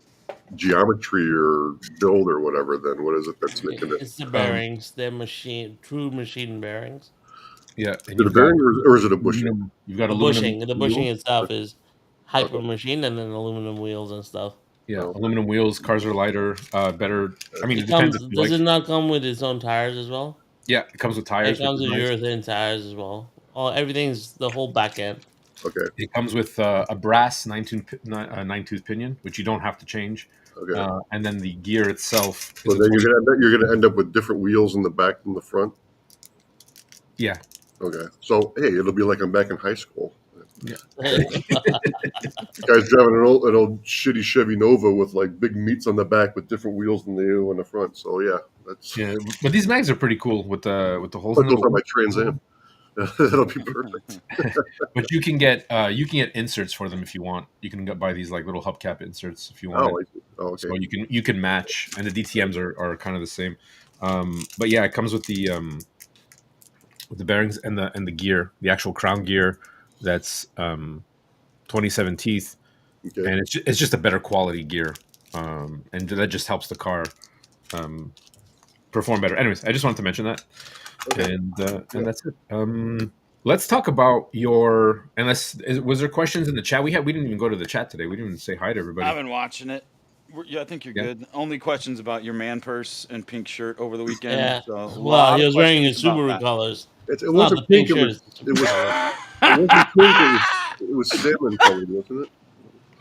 geometry or build or whatever? Then what is it that's making it? It's the bearings. They're true machine bearings. Yeah, Is it a bearing or is it a bushing? You've got The aluminum bushing. The bushing wheels. itself is hyper machine, and then aluminum wheels and stuff. Yeah, So, aluminum wheels. Cars are lighter, better. I mean, it It depends comes. if you Does like. it not come with its own tires as well? Yeah, it comes with It tires, which comes is with nice. urethane tires as well. Oh, everything's the whole back end. okay, It comes with a brass nine tooth pinion, which you don't have to change, okay. and then the gear itself is But a then 20. you're gonna end up with different wheels in the back than the front. Yeah, Okay, so hey, it'll be like I'm back in high school. yeah. The guy's driving an old shitty Chevy Nova with like big meats on the back with different wheels than they do on the front. So yeah, that's. Yeah, but these mags are pretty cool with the holes Put in those on them. my Trans Am. That'll be perfect. But you can get inserts for them if you want. You can buy these like little hubcap inserts if you want Oh, it. I see. Oh, okay. So you can match, and the DTM's are kind of the same. But yeah, it comes with the bearings and the gear, the actual crown gear. That's 27 teeth, Okay. and it's just a better quality gear, and that just helps the car perform better. Anyways, I just wanted to mention that, Okay. and that's it. Let's talk about your. Was there questions in the chat? We didn't even go to the chat today. We didn't even say hi to everybody. I've been watching it. Yeah, I think you're Yeah. good. Only questions about your man purse and pink shirt over the weekend. Yeah. So a Well, lot he of was wearing questions his about Subaru that. colors. It No, wasn't the pink. pink shirt is the It was. Subaru colors. It wasn't pink. It was salmon colored, wasn't it?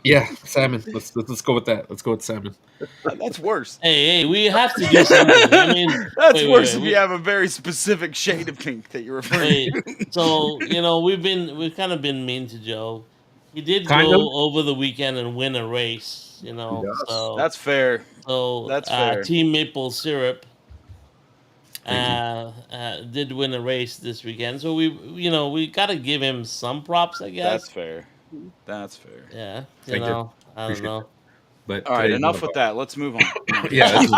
Yeah, salmon. Let's go with that. Let's go with salmon. That's worse. Hey, we have to do something. I mean, That's worse if wait. you have a very specific shade of pink that you're referring Wait, to. so we've kind of been mean to Joe. He did Kind go of. over the weekend and win a race, Yes. That's fair. So That's fair. Team Maple Syrup Thank did win a race this weekend. So we got to give him some props, I guess. That's fair. That's fair. Yeah, Thank you. I don't Appreciate know. But All right, today's not enough with about- that. Let's move on. Yeah, that's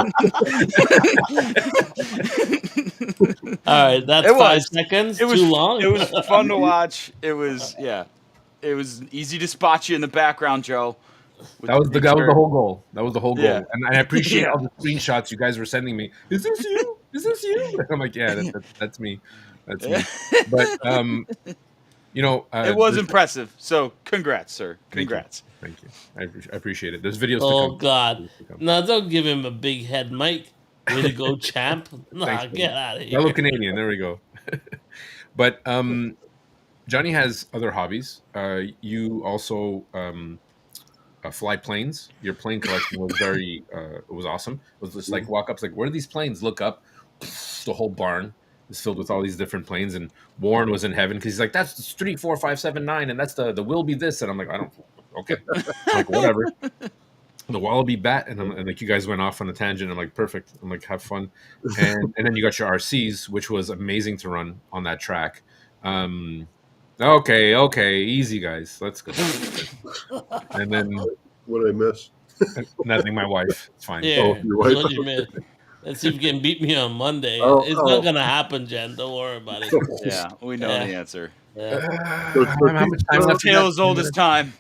All right, that's It 5 was. seconds. It was Too long. It was fun to watch. It was It was easy to spot you in the background, Joe. with that was the pink shirt. whole goal. That was the whole goal. Yeah. And I appreciate Yeah. all the screenshots you guys were sending me. Is this you? Is this you? I'm like, yeah, that's me. That's me. But It was there's- impressive. So congrats, sir. Thank you. Congrats. Thank you. I appreciate it. There's videos. Oh to come. God! Videos to come. No, don't give him a big head, Mike. Way to go, champ! Nah, Thanks, buddy. get out of here. Fellow Canadian. There we go. But Johnny has other hobbies. You also fly planes. Your plane collection was very it was awesome. It was just like walk ups, like where are these planes? Look up, the whole barn is filled with all these different planes. And Warren was in heaven because he's like, that's the Street 4579, and that's the will be this. And I'm like, I don't. Okay, I'm like whatever. The Wallaby Bat, and like you guys went off on a tangent. I'm like, perfect. I'm like, have fun, and then you got your RCs, which was amazing to run on that track. Okay, easy guys, let's go. And then What did I miss? nothing. My wife, it's fine. Here, Oh, that's you're right. what you missed. Let's see if you can beat me on Monday. Oh, It's not gonna happen, Jen. Don't worry about it. Yeah, we know Yeah. the answer. Yeah. How much time left? Tale as old as time.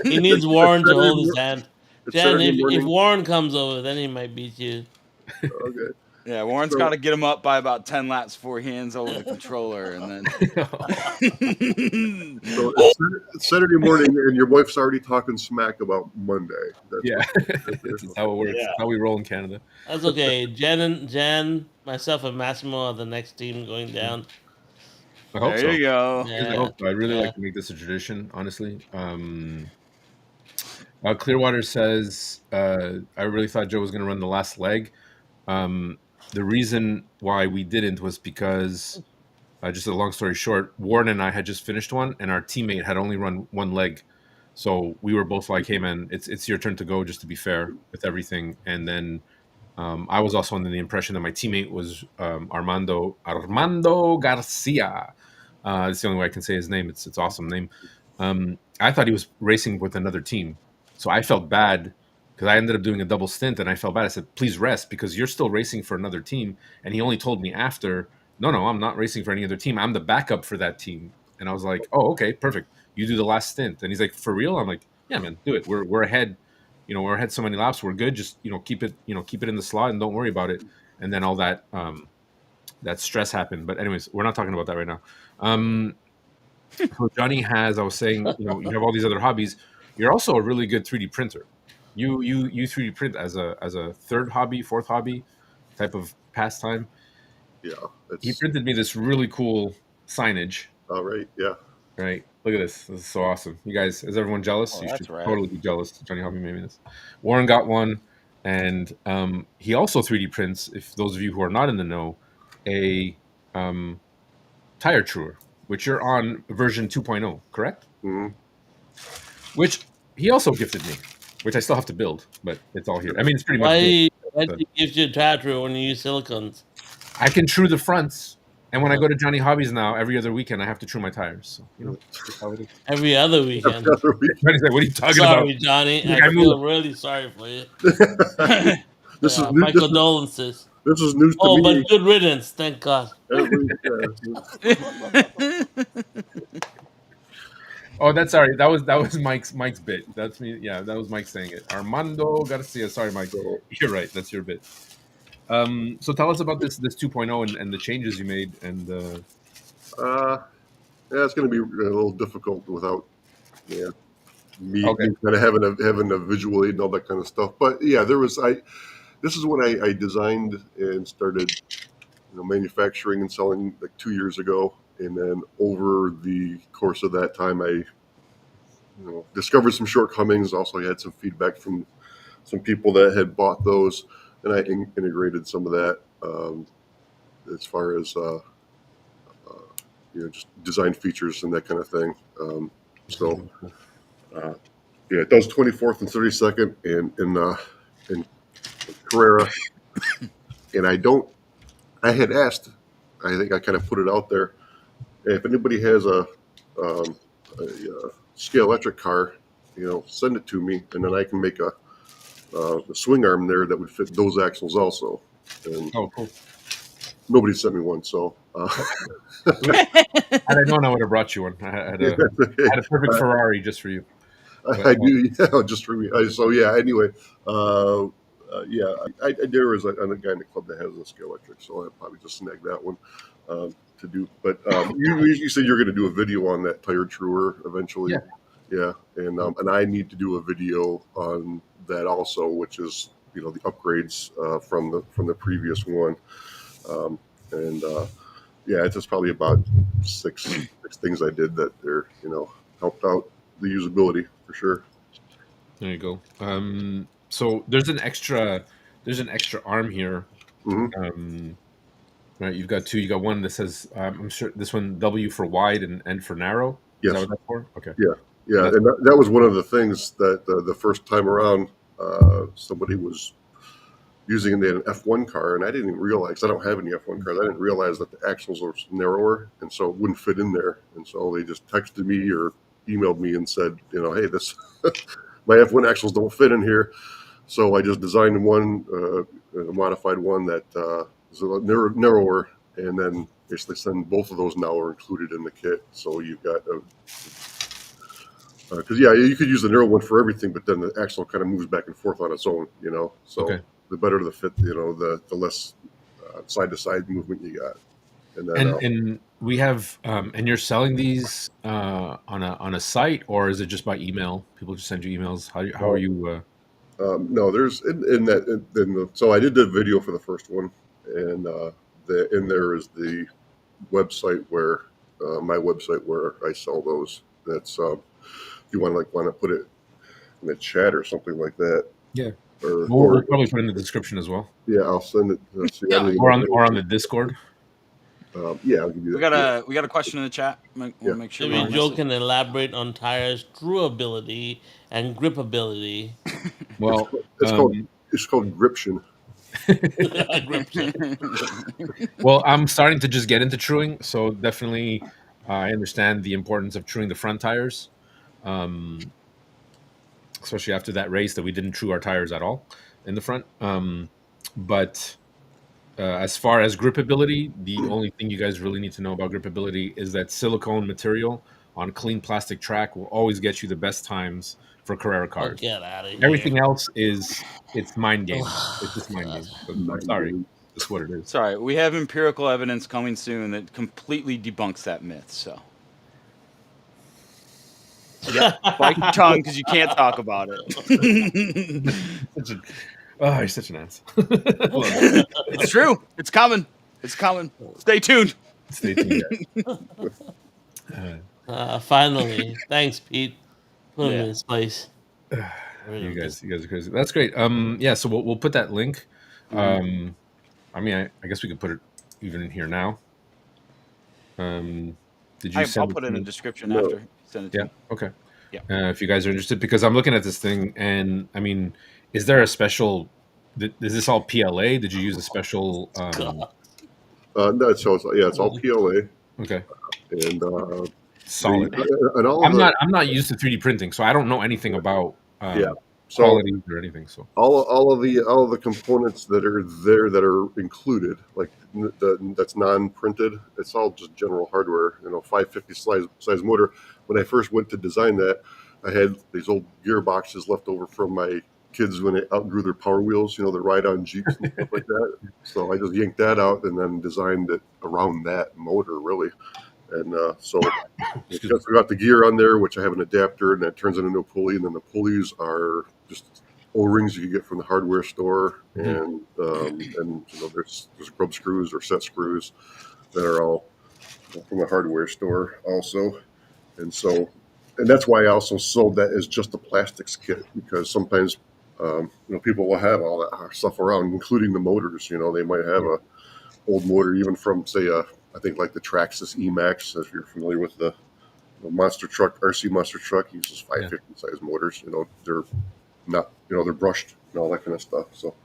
He needs Warren to hold his hand. It's Jen, Saturday if morning. Warren comes over, then he might beat you. Okay. Yeah, Warren's So- got to get him up by about 10 laps before he hands over the controller, and then. So it's Saturday morning, and your wife's already talking smack about Monday. That's Yeah, what- that's how it works. Yeah. That's how we roll in Canada. That's okay. Jen, myself, and Massimo are the next team going down. I hope There so. you go. I Yeah. hope so. I'd really Yeah. like to make this a tradition, honestly. Clearwater says, I really thought Joe was going to run the last leg. The reason why we didn't was because, just a long story short, Warren and I had just finished one, and our teammate had only run one leg. So we were both like, hey, man, it's your turn to go, just to be fair with everything. And then I was also under the impression that my teammate was Armando Garcia. That's the only way I can say his name. It's awesome name. I thought he was racing with another team. So I felt bad because I ended up doing a double stint, and I felt bad. I said, please rest because you're still racing for another team. And he only told me after, no, I'm not racing for any other team. I'm the backup for that team. And I was like, oh, okay, perfect. You do the last stint. And he's like, for real? I'm like, yeah, man, do it. We're ahead. We're ahead so many laps. We're good. Just, keep it in the slot and don't worry about it. And then all that, that stress happened. But anyways, we're not talking about that right now. So Johnny has, I was saying, you have all these other hobbies. You're also a really good 3D printer. You 3D print as a third hobby, fourth hobby type of pastime. Yeah, He it's printed me this really cool signage. all right. Yeah, Right. Look at this. This is so awesome. You guys, is everyone jealous? Oh, You that's should rad. totally be jealous. Johnny Hobby made me this. Warren got one, and he also 3D prints. If those of you who are not in the know, a tire truer, which you're on version 2.0, correct? hmm Which he also gifted me, which I still have to build, but it's all here. I mean, it's pretty much built. Why do you give you a tattoo when you use silicones? I can true the fronts, and when I Uh, go to Johnny Hobbies now, every other weekend I have to true my tires. So that's how it is. Every other weekend. Johnny's like, "What are you talking Sorry, about?" Johnny. Like, I I feel moved. really sorry for you. This is Yeah, new. my condolences. This is news to Oh, me. but good riddance. Thank God. Every Oh, that's sorry. That was Mike's bit. That's me. Yeah, that was Mike saying it. Armando Garcia. Sorry, Mike. so, You're right. That's your bit. So tell us about this 2.0 and the changes you made. And yeah, it's going to be a little difficult without yeah okay, me kind of having a visual aid and all that kind of stuff. But yeah, there was I. This is when I designed and started manufacturing and selling like 2 years ago, and then over the course of that time, I discovered some shortcomings. Also, I had some feedback from some people that had bought those, and I integrated some of that as far as just design features and that kind of thing. So uh, yeah, it does 24th and 32nd in Carrera, and I had asked. I think I kind of put it out there. If anybody has um, a scale electric car, send it to me, and then I can make a swing arm there that would fit those axles also. And oh cool. nobody sent me one, so Had I known, I would have brought you one. I had a perfect Ferrari just for you. But, I do, just for me. So yeah. Anyway, yeah, there was a guy in the club that has a scale electric, so I'll probably just snag that one to do. But you said you're going to do a video on that tire truer eventually. Yeah. Yeah, and I need to do a video on that also, which is the upgrades from the previous one, and yeah, it's just probably about six things I did that they're helped out the usability for sure. there you go. So there's an extra arm here. hmm Right, you've got two. You got one that says, I'm sure this one W for wide and N for narrow. Is that Yes. what that's for? Okay. Yeah, and that was one of the things that the first time around somebody was using an F1 car, and I didn't even realize. I don't have any F1 cars. I didn't realize that the axles were narrower, and so it wouldn't fit in there. And so they just texted me or emailed me and said, hey, this my F1 axles don't fit in here. So I just designed one, a modified one that is a lot narrower, and then basically send both of those now are included in the kit. So you've got because you could use the narrow one for everything, but then the axle kind of moves back and forth on its own, So Okay. the better the fit, the less side to side movement you got. And then And we have and you're selling these on a site, or is it just by email? People just send you emails. How are you? no, there's so I did the video for the first one, and in there is the website where my website where I sell those. That's if you want to put it in the chat or something like that. Yeah. Or We'll probably put it in the description as well. yeah, I'll send it. Yeah. Or on the Discord. Yeah, I'll give you We that. got a question in the chat. We'll make sure we Maybe don't Joe miss it. can elaborate on tires' durability and gripability. Well, It's called gription. well, I'm starting to just get into truing, so definitely I understand the importance of truing the front tires, especially after that race that we didn't true our tires at all in the front. But as far as gripability, the only thing you guys really need to know about gripability is that silicone material on clean plastic track will always get you the best times for Carrera Oh, cars. get out of here. Everything else it's mind games. It's just mind games. But I'm sorry, that's what it is. Sorry, we have empirical evidence coming soon that completely debunks that myth. So Yeah, bite your tongue because you can't talk about it. He's such an ass. Love it. It's true. It's coming. It's coming. Stay tuned. Stay tuned, guys. Finally, thanks, Pete. Put him Yeah. in his place. You guys are crazy. That's great. Yeah. So we'll put that link. I mean, I guess we could put it even in here now. Did you I'll send? put it in the description No. after. Send it to Yeah. me. Okay. Yeah. If you guys are interested, because I'm looking at this thing, and I mean, is there a special? Is this all PLA? Did you use a special? No, so it's all PLA, Okay. and Solid. and all of I'm not used to 3D printing, so I don't know anything about so qualities or anything. So all of the components that are there that are included, like that's non-printed, it's all just general hardware. 550 size motor. When I first went to design that, I had these old gearboxes left over from my kids when they outgrew their Power Wheels, the ride-on Jeeps and stuff like that. So I just yanked that out and then designed it around that motor, really. And so it's just got the gear on there, which I have an adapter, and that turns into a pulley. And then the pulleys are just O-rings you can get from the hardware store, and there's grub screws or set screws that are all from the hardware store also. And that's why I also sold that as just a plastics kit, because sometimes people will have all that stuff around, including the motors. They might have a old motor, even from say I think like the Traxxas Emax, if you're familiar with the monster truck, RC monster truck, uses 550 size motors. They're not, they're brushed and all that kind of stuff. So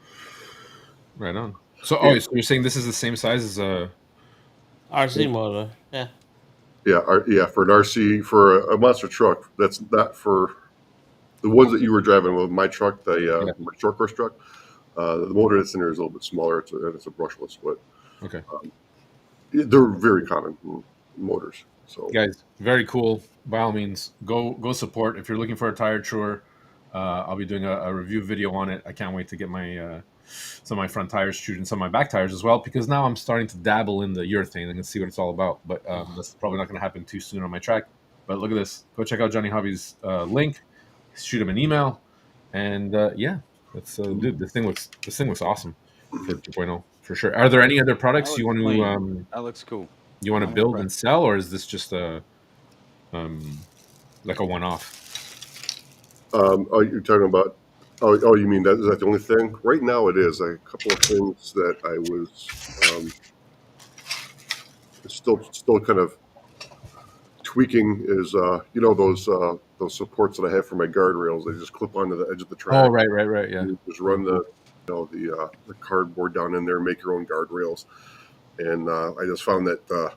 right on. So so you're saying this is the same size as a RC motor. Yeah. For an RC, for a monster truck, that's not for the ones that you were driving with my truck, the my short course truck. The motor that's in there is a little bit smaller. It's a brushless, but okay. They're very common motors. So guys, very cool. By all means, go support. If you're looking for a tire tour, I'll be doing a review video on it. I can't wait to get my some of my front tires chewed and some of my back tires as well, because now I'm starting to dabble in the urethane and see what it's all about. But that's probably not going to happen too soon on my track. But look at this. Go check out Johnnie Hobby's link. Shoot him an email, and that's dude. This thing looks awesome for 2.0 for sure. Are there any other products you want to that looks cool. you want to build and sell, or is this just a like a one-off? You're talking about? Oh, you mean is that the only thing? Right now, it is a couple of things that I was still kind of tweaking. Is those supports that I have for my guardrails? They just clip onto the edge of the track. Oh, right, yeah. You just run the cardboard down in there, and make your own guardrails. And I just found that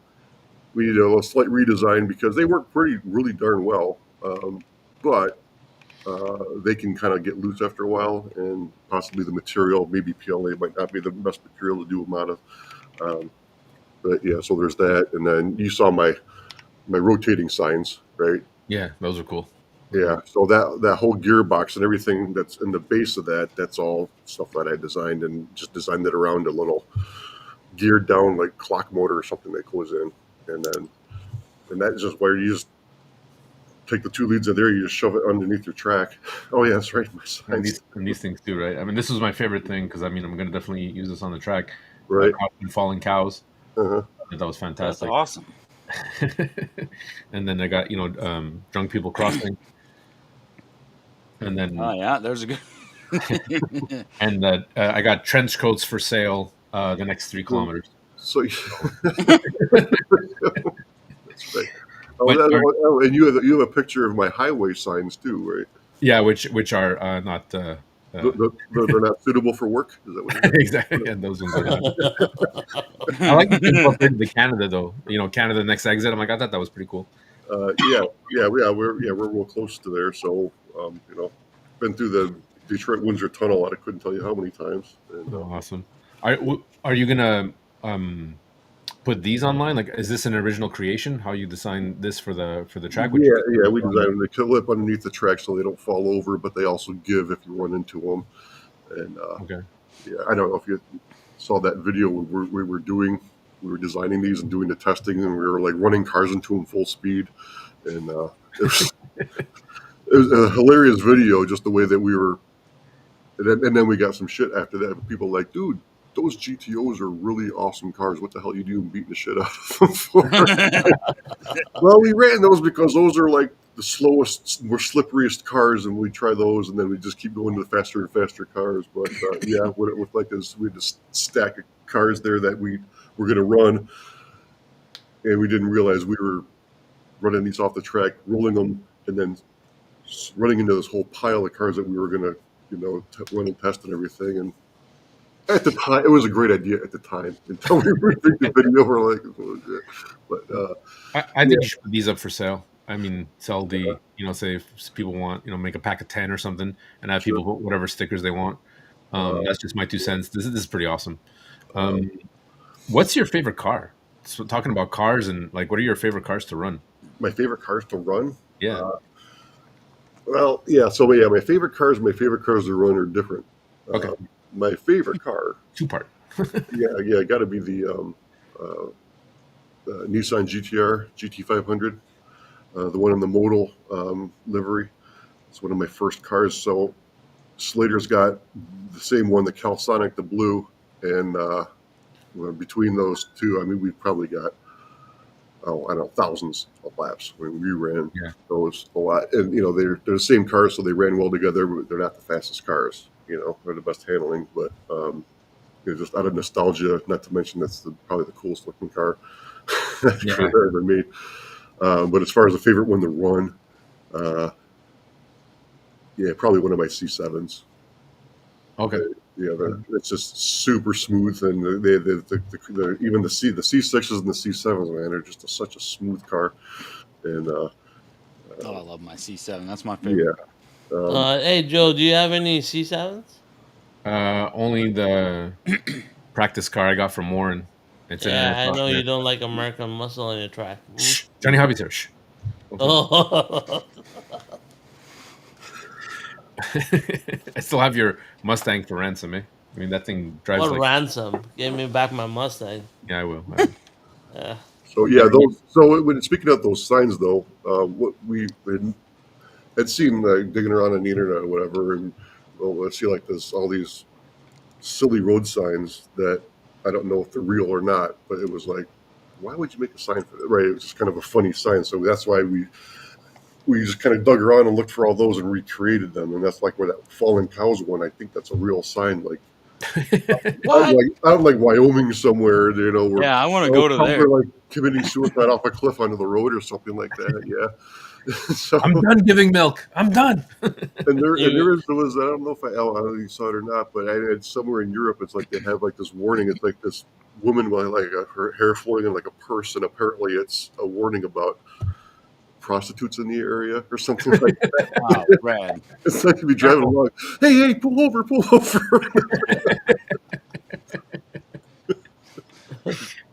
we need a slight redesign because they work really darn well, but they can kind of get loose after a while, and possibly the material, maybe PLA might not be the best material to do them out of. But yeah, so there's that, and then you saw my rotating signs, right? Yeah, those are cool. Yeah, so that whole gearbox and everything that's in the base of that's all stuff that I designed, and just designed it around a little geared down like clock motor or something that goes in, and that's just where you just take the two leads in there, you just shove it underneath your track. Oh yeah, that's right. My and these things too, right? I mean, this was my favorite thing because I'm going to definitely use this on the track. Right, falling cows. Uh-huh. That was fantastic. That's awesome. And then I got drunk people crossing, and then there's a good. and I got trench coats for sale the next 3 kilometers. So that's right. And you have a picture of my highway signs too, right? Yeah, which are not. They're not suitable for work. Is that what it is? Exactly, and those ones are not. I like the Canada though. Canada next exit. I'm like, I thought that was pretty cool. We're real close to there. So been through the Detroit Windsor Tunnel. I couldn't tell you how many times. And, awesome. Are you gonna put these online? Like, is this an original creation? How you designed this for the track? We designed them to clip underneath the track so they don't fall over, but they also give if you run into them. And okay. Yeah, I don't know if you saw that video we were designing these and doing the testing, and we were like running cars into them full speed, and It was a hilarious video, just the way that we were. And then we got some shit after that. People like, dude, those GTOs are really awesome cars. What the hell are you doing beating the shit out of them for? Well, we ran those because those are like the slowest, more slipperiest cars, and we try those, and then we just keep going to the faster and faster cars. But yeah, what it looked like is we had this stack of cars there that we were going to run, and we didn't realize we were running these off the track, rolling them, and then running into this whole pile of cars that we were going to, run and test and everything. And at the time, it was a great idea at the time. Until we were making the video, we're like, oh, shit. But I think you should put these up for sale. I mean, sell the, say if people want, make a pack of 10 or something and have people put whatever stickers they want. That's just my 2 cents. This is pretty awesome. What's your favorite car? So talking about cars and like, what are your favorite cars to run? My favorite cars to run? Yeah. Well, yeah. So yeah, my favorite cars to run are different. Okay. My favorite car, 2-part. yeah, got to be the Nissan GTR GT500, the one in the modal livery. It's one of my first cars. So Slater's got the same one, the Calsonic, the blue, and between those two, I mean, we've probably got I don't know, thousands of laps when we ran those a lot. And they're the same cars, so they ran well together. But they're not the fastest cars. They're the best handling, but just out of nostalgia. Not to mention that's probably the coolest looking car ever made. But as far as a favorite one to run, probably one of my C7s. Okay. It's just super smooth, and even the C6s and the C7s, man, they're just such a smooth car. And I love my C7. That's my favorite. Yeah. Hey Joe, do you have any C7s? Only the practice car I got from Warren. It's I know you don't like American muscle on your track. Shh. Johnnie Hobby's here. Shh. Oh. I still have your Mustang for ransom, eh? I mean, that thing drives What like... ransom? Give me back my Mustang. Yeah, I will. Yeah. So yeah, those. So when speaking of those signs, though, what we had seen digging around on the internet or whatever, and I see like all these silly road signs that I don't know if they're real or not, but it was like, why would you make a sign for that? Right? It was just kind of a funny sign, so that's why we just kind of dug around and looked for all those and recreated them, and that's like where that fallen cows one. I think that's a real sign, like. What? Out like Wyoming somewhere, where Yeah, I want to go to there. They're like committing suicide off a cliff onto the road or something like that. Yeah. So, I'm done giving milk. I'm done. and there was I don't know if I don't know if you saw it or not, but I had somewhere in Europe. It's like they have like this warning. It's like this woman with like her hair flowing in like a purse, and apparently it's a warning about prostitutes in the area or something like that. Wow, rad. It's like to be driving along. Hey, pull over.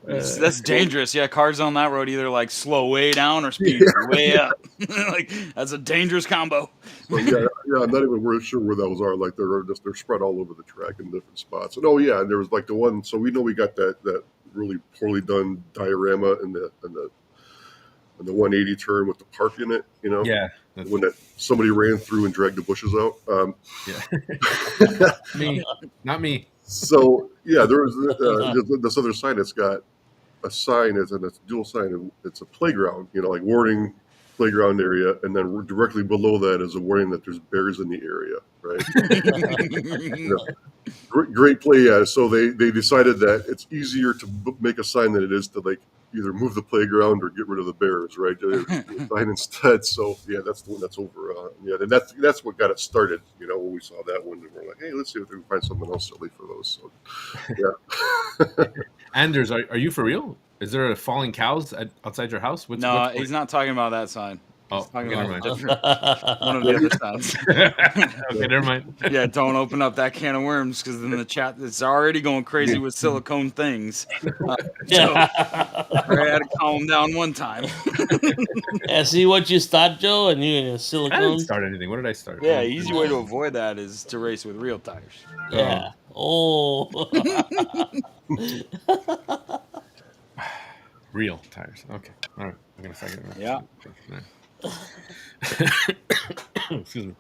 That's dangerous. Yeah, cars on that road either like slow way down or speed way up. Like that's a dangerous combo. So, yeah, I'm not even really sure where those are. Like they're spread all over the track in different spots. And and there was like the one. So we know we got that really poorly done diorama in the 180 turn with the park in it. Yeah. When somebody ran through and dragged the bushes out. Me, not me. So yeah, there was this other sign that's got a sign, it's a dual sign, and it's a playground, like warning playground area, and then directly below that is a warning that there's bears in the area, right? Great play. Yeah, so they decided that it's easier to make a sign than it is to like either move the playground or get rid of the bears, right? Sign instead. So yeah, that's the one that's over. And that's what got it started. When we saw that one, and we're like, hey, let's see if we can find something else silly for those. So yeah. Anders, are you for real? Is there a falling cows outside your house? No, he's not talking about that sign. Oh, okay, never mind. One of the other signs. Okay, never mind. Yeah, don't open up that can of worms because then the chat is already going crazy with silicone things. So I had to calm down one time. Yeah, see what you start, Joe, and you in a I silicone. didn't start anything. What did I start? Yeah, easy way to avoid that is to race with real tires. Yeah. Oh. Real tires. Okay. All right. I'm gonna second it. Yeah. Excuse me.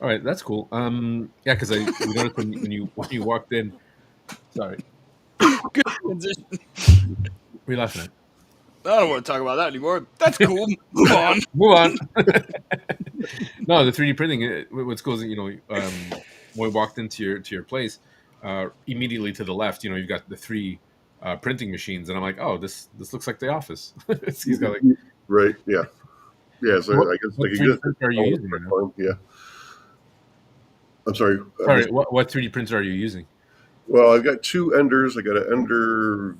All right, that's cool. Yeah, because we noticed when you walked in. Sorry, Good transition. what are you laughing at? I don't want to talk about that anymore. That's cool. Move on. Move on. No, the 3D printing. What's cool is when we walked into your place, immediately to the left, you've got the three printing machines, and I'm like, oh, this looks like the office. He's got like Right. Yeah. Yeah. So what, I guess what like you 3D get printer are you using right now? Yeah. I'm sorry. I Sorry, missed- what 3D printer are you using? well, I've got two Enders. I got an Ender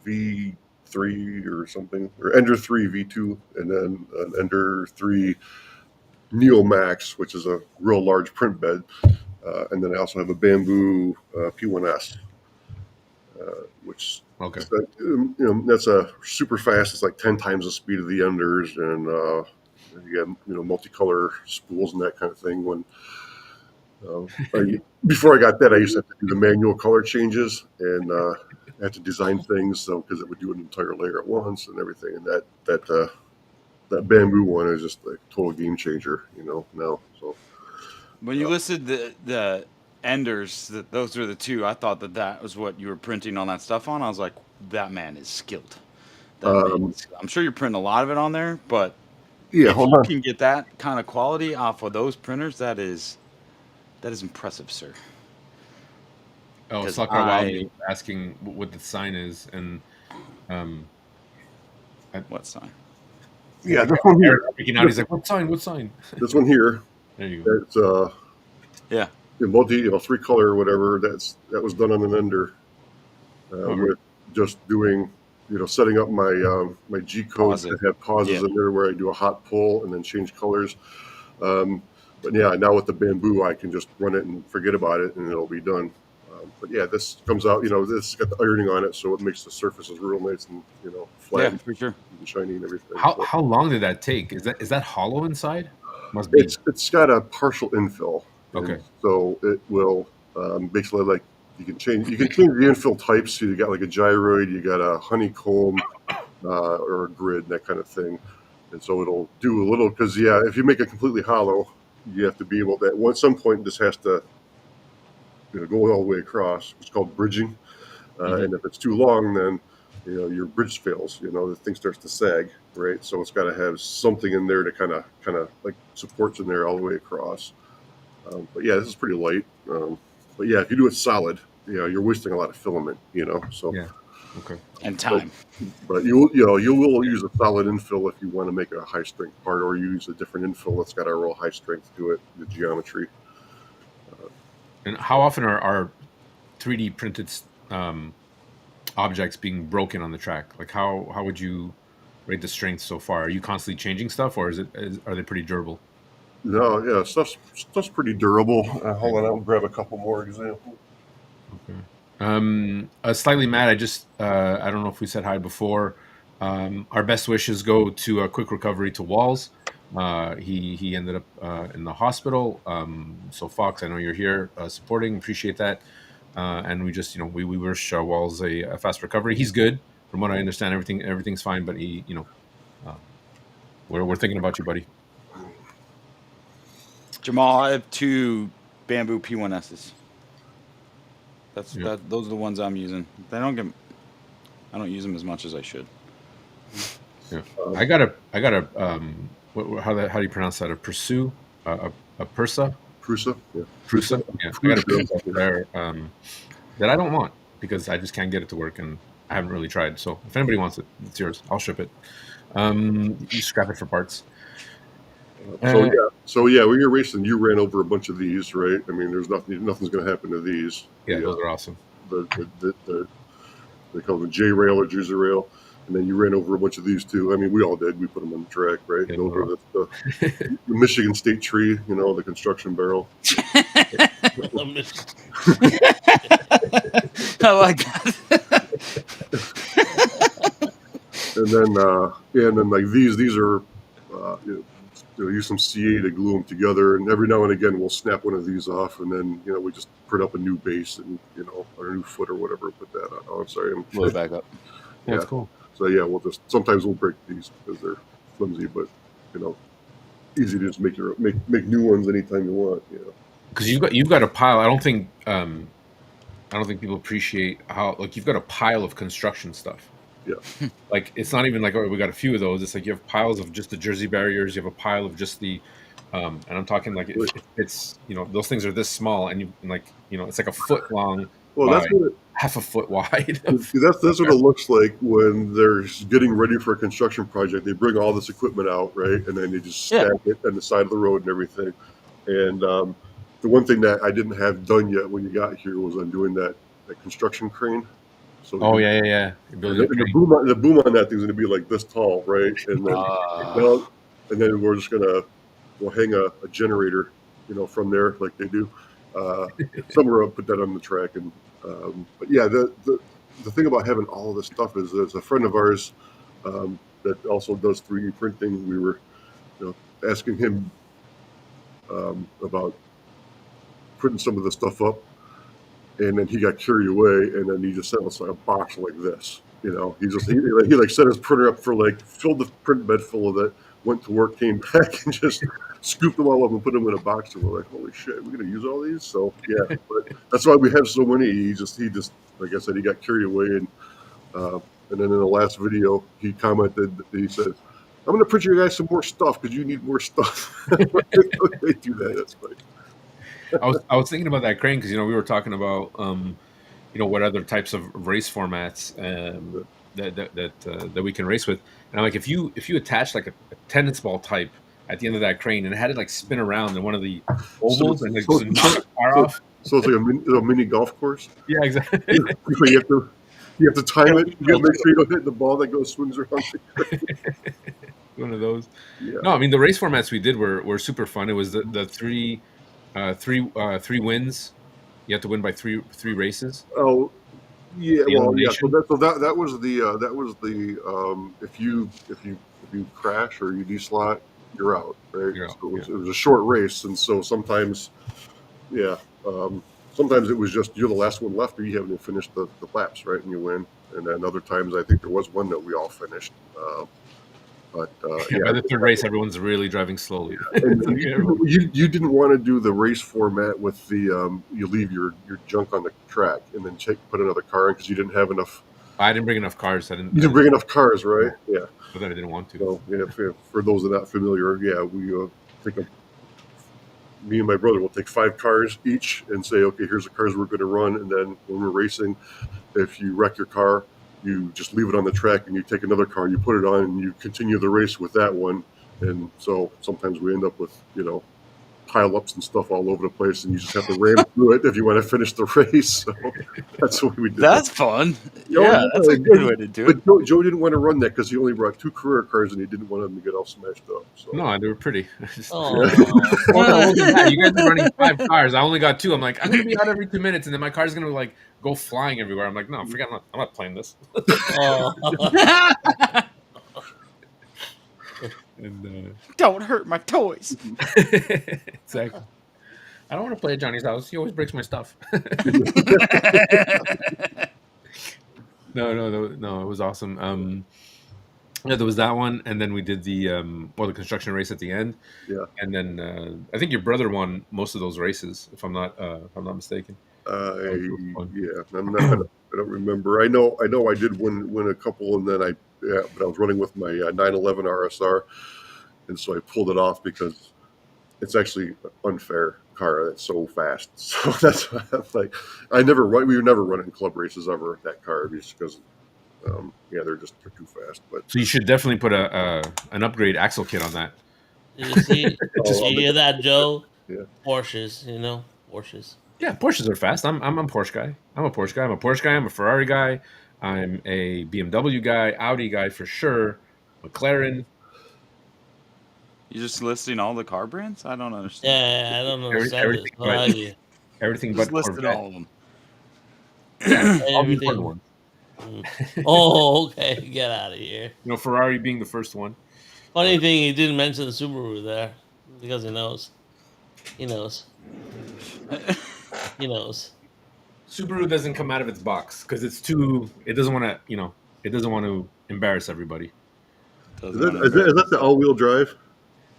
V3 or something, or Ender 3 V2, and then an Ender 3 Neo Max, which is a real large print bed. And then I also have a Bamboo P1S, which Okay. is that's a super fast. It's like 10 times the speed of the Enders, and you get multicolor spools and that kind of thing. When before I got that, I used to have to do the manual color changes, and I had to design things so because it would do an entire layer at once and everything. And that Bamboo one is just a total game changer, now. So When you listed the enders, those are the two. I thought that was what you were printing on that stuff on. I was like, that man is skilled. I'm sure you're printing a lot of it on there, but yeah, if hold you on. can get that kind of quality off of those printers, that is impressive, sir. Oh, 'Cause Soccer Wild asking what the sign is, and what sign? Yeah, this one here. Eric's freaking out. He's like, "What sign? What sign?" This one here. There you go. It's Yeah. three color or whatever. That was done on an Ender with just doing, setting up my G codes that have pauses in there where I do a hot pull and then change colors. But yeah, now with the Bamboo, I can just run it and forget about it, and it'll be done. But yeah, this comes out. This got the ironing on it, so it makes the surfaces real nice and flat, Yeah, for sure, and shiny and everything. How long did that take? Is that hollow inside? Must be. It's got a partial infill. Okay. So it will basically like you can change the infill types. So you got like a gyroid, you got a honeycomb, or a grid, that kind of thing. And so it'll do a little because if you make it completely hollow, you have to be able to at some point this has to go all the way across. It's called bridging, and if it's too long, then your bridge fails. The thing starts to sag, right? So it's got to have something in there to kind of like supports in there all the way across. But yeah, this is pretty light. But yeah, if you do it solid, you're wasting a lot of filament. So yeah, okay, and time. But you will use a solid infill if you want to make a high strength part, or you use a different infill that's got a real high strength to it, the geometry. And how often are 3D printed objects being broken on the track? Like how would you rate the strength so far? Are you constantly changing stuff, or are they pretty durable? No, yeah, stuff's pretty durable. Hold on, I'll grab a couple more examples. Okay. Slightly mad. I don't know if we said hi before. Our best wishes go to a quick recovery to Walls. He ended up in the hospital. So Fox, I know you're here supporting. Appreciate that. And we just we wish Walls a fast recovery. He's good, from what I understand. Everything's fine, but he we're thinking about you, buddy. Jamal, I have two Bamboo P1Ss. Those are the ones I'm using. I don't use them as much as I should. Yeah, I got a how do you pronounce that? A Pursue, a Pursa. Prusa, yeah. Prusa, yeah. I got a Prusa there that I don't want because I just can't get it to work, and I haven't really tried. So if anybody wants it, it's yours. I'll ship it. You scrap it for parts. So when you're racing, you ran over a bunch of these, right? I mean, there's nothing's going to happen to these. Yeah, those are awesome. They call them J rail or Juicer rail, and then you ran over a bunch of these too. I mean, we all did. We put them on the track, right? Yeah, those are the Michigan State tree, the construction barrel. I like that. and then like these are use some CA to glue them together, and every now and again we'll snap one of these off, and then we just print up a new base and or a new foot or whatever. Put that on. Oh, I'm sorry, Load it back up. Yeah, that's cool. So yeah, sometimes we'll break these because they're flimsy, but easy to just make new ones anytime you want. Because you've got a pile. I don't think people appreciate how you've got a pile of construction stuff. Yeah. Like it's not even like, oh, we got a few of those. It's like you have piles of just the Jersey barriers. You have a pile of just the, and I'm talking like if it's those things are this small and it's like a foot long Well, by that's what half a foot wide. that's what it looks like when they're getting ready for a construction project. They bring all this equipment out, right, and then they just stack it on the side of the road and everything. And the one thing that I didn't have done yet when you got here was undoing that construction crane. So yeah. And the boom on that thing's going to be like this tall, right? And then we'll hang a generator, from there like they do. Somewhere I'll put that on the track. And but yeah, the thing about having all of this stuff is there's a friend of ours that also does 3D printing. We were asking him about putting some of the stuff up. And then he got carried away, and then he just sent us like a box like this. He set his printer up filled the print bed full of it, went to work, came back, and just scooped them all up and put them in a box. And we're like, holy shit, we're gonna use all these? So yeah, but that's why we have so many. He just like I said, he got carried away, and then in the last video, he commented, he said, "I'm gonna print you guys some more stuff because you need more stuff." They do that. That's funny. I was thinking about that crane because we were talking about what other types of race formats that we can race with, and I'm like, if you attach like a tennis ball type at the end of that crane and had it like spin around in one of the ovals and knock a car off, so it's like a mini golf course. Yeah, exactly. You have to time it. You got to make sure you don't hit the ball that swings around. One of those. Yeah. No, I mean the race formats we did were super fun. It was the three wins. You have to win by three races. Oh, yeah. Well, yeah. So that was the if you crash or you deslot, you're out, right? You're out, So it was a short race, and so sometimes, sometimes it was just you're the last one left, or you haven't finished the laps, right, and you win. And then other times, I think there was one that we all finished. But by the third race, everyone's really driving slowly. You didn't want to do the race format with the you leave your junk on the track and then put another car in because you didn't have enough. I didn't bring enough cars. You didn't bring enough cars, right? Yeah. But then I didn't want to. So for those that are not familiar, we me and my brother will take 5 cars each and say, okay, here's the cars we're going to run, and then when we're racing, if you wreck your car, you just leave it on the track and you take another car and you put it on and you continue the race with that one. And so sometimes we end up with, pile-ups and stuff all over the place, and you just have to ram through it if you want to finish the race. So that's what we did. That's fun. That's a good way to do it. But Joe didn't want to run that because he only brought 2 career cars and he didn't want them to get all smashed up. So. No, they were pretty. Oh. You guys are running 5 cars. I only got 2. I'm like, I'm going to be out every 2 minutes, and then my car's going to go flying everywhere. I'm like, no, forget. I'm not playing this. And, don't hurt my toys. Exactly. I don't want to play at Johnny's house. He always breaks my stuff. No, it was awesome. There was that one, and then we did the construction race at the end. Yeah. And then I think your brother won most of those races, if I'm not mistaken. Yeah, I don't remember. I know I did win a couple, and then but I was running with my 911 RSR, and so I pulled it off because it's actually an unfair car. It's so fast. So that's why I'm like, we were never running club races ever that car just because, they're too fast. But so you should definitely put an upgrade axle kit on that. You see, you hear that, Joe? Yeah. Porsches, Porsches. Yeah, Porsches are fast. I'm a Porsche guy. I'm a Porsche guy. I'm a Ferrari guy. I'm a BMW guy, Audi guy for sure, McLaren. You're just listing all the car brands? I don't understand. Yeah, I don't understand everything just but listed Corvette. all of them. Yeah, everything. Oh, okay. Get out of here. Ferrari being the first one. Funny thing, he didn't mention the Subaru there because he knows. He knows. He knows. Subaru doesn't come out of its box because it's too. It doesn't want to. It doesn't want to embarrass everybody. Is that the all-wheel drive?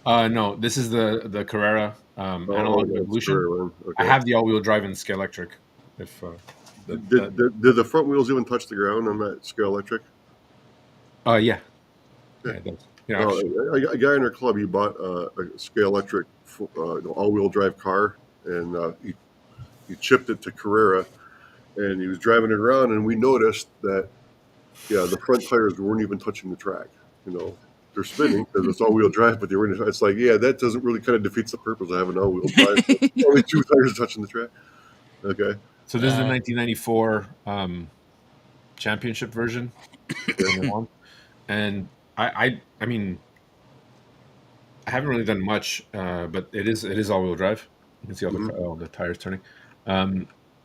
No, this is the Carrera Analog That's Evolution. Carrera, okay. I have the all-wheel drive and Scale Electric. If Did the front wheels even touch the ground on that Scale Electric? yeah, it does. Yeah, A guy in our club, he bought a Scale Electric all-wheel drive car, and he chipped it to Carrera, and he was driving it around, and we noticed that the front tires weren't even touching the track. They're spinning because it's all-wheel drive, but they were. It's like, that doesn't really kind of defeats the purpose of having all-wheel drive. Only two tires touching the track. Okay. So this is the 1994 championship version, and I mean, I haven't really done much, but it is all-wheel drive. You can see all the tires turning.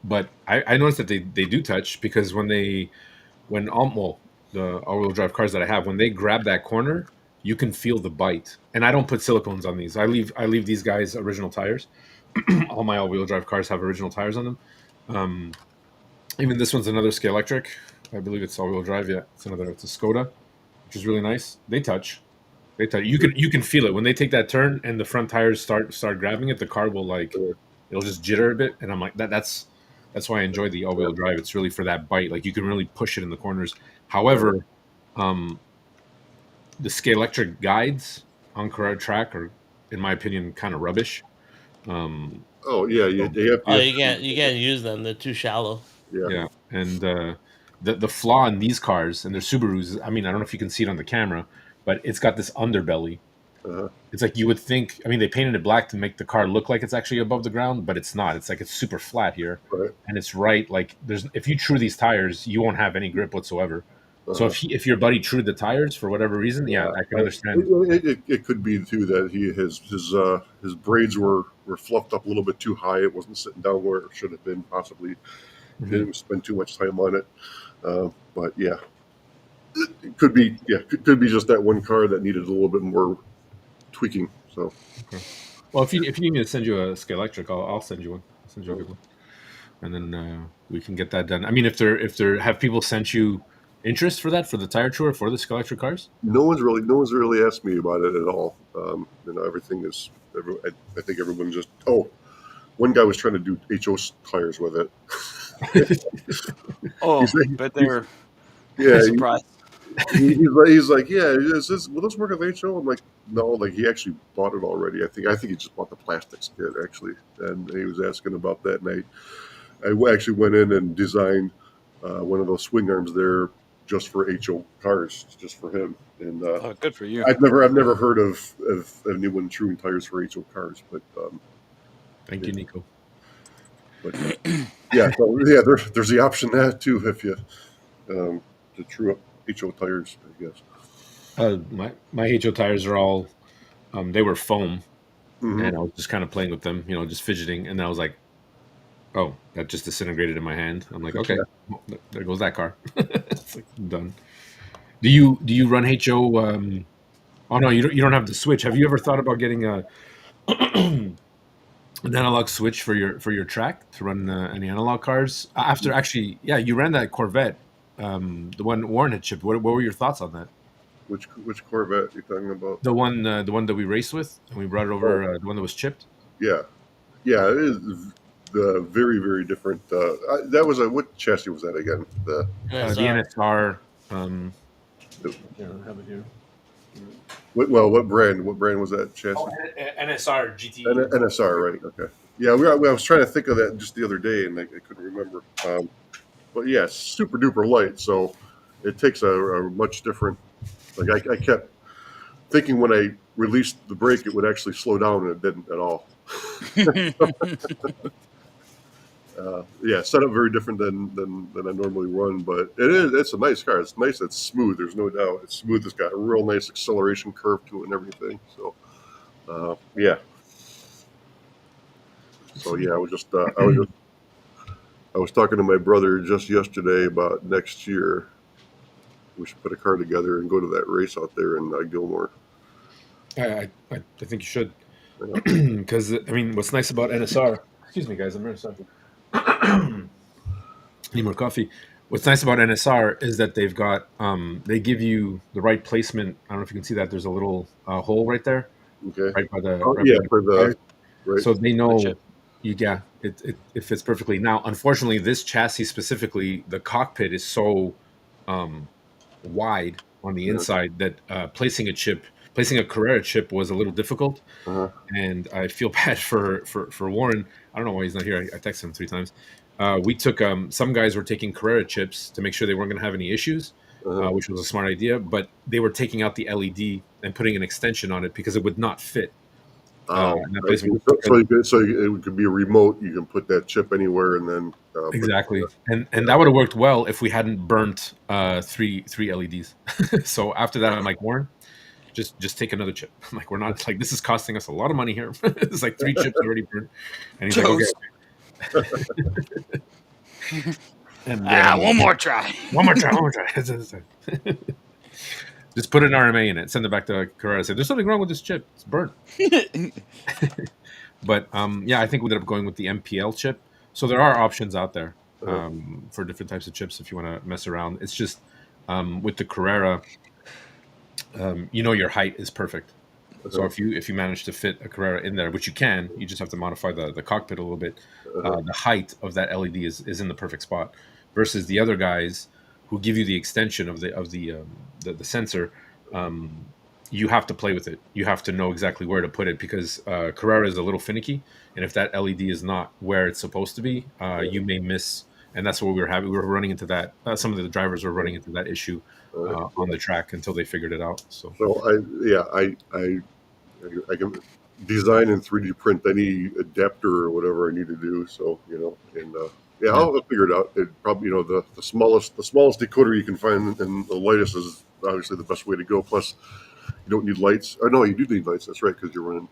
But I noticed that they do touch because when the all-wheel drive cars that I have, when they grab that corner, you can feel the bite. And I don't put silicones on these. I leave these guys original tires. All my all-wheel drive cars have original tires on them. Even this one's another Scale Electric. I believe it's all-wheel drive. Yeah, it's a Skoda, which is really nice. They touch. You can feel it when they take that turn and the front tires start grabbing it. The car will it'll just jitter a bit, and I'm like that's why I enjoy the all-wheel drive. It's really for that bite. Like you can really push it in the corners. However, the Scale Electric guides on Carrera track are, in my opinion, kind of rubbish. You can't use them. They're too shallow. Yeah. And the flaw in these cars and their Subarus, I mean, I don't know if you can see it on the camera, but it's got this underbelly. It's like you would think. I mean, they painted it black to make the car look like it's actually above the ground, but it's not. It's like it's super flat here, and it's like if you true these tires, you won't have any grip whatsoever. So if your buddy trued the tires for whatever reason, I can understand. It could be too that his braids were fluffed up a little bit too high. It wasn't sitting down where it should have been. Possibly didn't spend too much time on it. But it could be just that one car that needed a little bit more tweaking. So, well, if you need me to send you a Scale Electric, I'll send you one. I'll send you a good one, and then we can get that done. I mean, if there have people sent you interest for the tire tour for the Scale Electric cars? No one's really asked me about it at all. Everything is. I think everyone just. One guy was trying to do HO tires with it. But they're surprised. He's like, will this work with HO? I'm like, no, like he actually bought it already. I think he just bought the plastics kit actually, and he was asking about that, and I actually went in and designed one of those swing arms there just for HO cars, just for him. And good for you. I've never heard of anyone truing tires for HO cars, but thank you, Nico. But there's the option there too if you to true up HO tires, I guess. My HO tires are all they were foam, and I was just kind of playing with them, just fidgeting, and I was like, oh, that just disintegrated in my hand. I'm like, okay, well, there goes that car. It's like done. Do you run HO? Oh no, you don't have the switch. Have you ever thought about getting an analog switch for your track to run any analog cars? After actually, you ran that Corvette, the one Warren had shipped. What were your thoughts on that? Which Corvette are you talking about? The one that we raced with, and we brought it over. The one that was chipped. Yeah, it is. The very, very different. That was what chassis was that again? The NSR. I have it here. What brand? What brand was that chassis? NSR GT. NSR, right? Okay. Yeah, I was trying to think of that just the other day, and I couldn't remember. But yeah, super duper light, so it takes a much different. Like I kept thinking when I released the brake, it would actually slow down, and it didn't at all. Set up very different than I normally run, but it's a nice car. It's nice. It's smooth. There's no doubt. It's smooth. It's got a real nice acceleration curve to it and everything. So, I was talking to my brother just yesterday about next year. We should put a car together and go to that race out there in Gilmore. I think you should, because I mean, what's nice about NSR? Excuse me, guys. I'm very sorry. Need more coffee. What's nice about NSR is that they've got they give you the right placement. I don't know if you can see that. There's a little hole right there, Okay. right by the Oh right yeah, by the for the tires. right. So they The know chip. it fits perfectly. Now, unfortunately, this chassis specifically, the cockpit is so um, wide on the Yeah. inside that placing a Carrera chip was a little difficult. Uh-huh. And I feel bad for Warren. I don't know why he's not here. I texted him 3 times. We took some guys were taking Carrera chips to make sure they weren't going to have any issues, Uh-huh. which was a smart idea. But they were taking out the LED and putting an extension on it because it would not fit Oh, in that I place. see. So it could be a remote. You can put that chip anywhere, and then put. Exactly, and Yeah. that would have worked well if we hadn't burnt three LEDs. So after that, I'm like, Warren, just take another chip. I'm like, we're not like this is costing us a lot of money here. It's like 3 chips already burnt, and he's like, okay. Joe's. And then I'm like, One more try. one more time, one more time. Just put an RMA in it, send it back to Carrera. Say, there's something wrong with this chip. It's burnt. But yeah, I think we ended up going with the MPL chip. So there are options out there Uh-huh. for different types of chips if you want to mess around. It's just with the Carrera, your height is perfect. So Uh-huh. if you manage to fit a Carrera in there, which you can, you just have to modify the cockpit a little bit. Uh-huh. The height of that LED is in the perfect spot, versus the other guys who give you the extension of the sensor. You have to play with it. You have to know exactly where to put it because Carrera is a little finicky, and if that LED is not where it's supposed to be, you may miss. And that's what we were having. We were running into that. Some of the drivers were running into that issue on Yeah. the track until they figured it out. So. So I can design and 3D print any adapter or whatever I need to do. So and yeah, Yeah. I'll figure it out. It probably the smallest decoder you can find and the lightest is obviously the best way to go. Plus, you don't need lights. Oh no, you do need lights. That's right because you're running.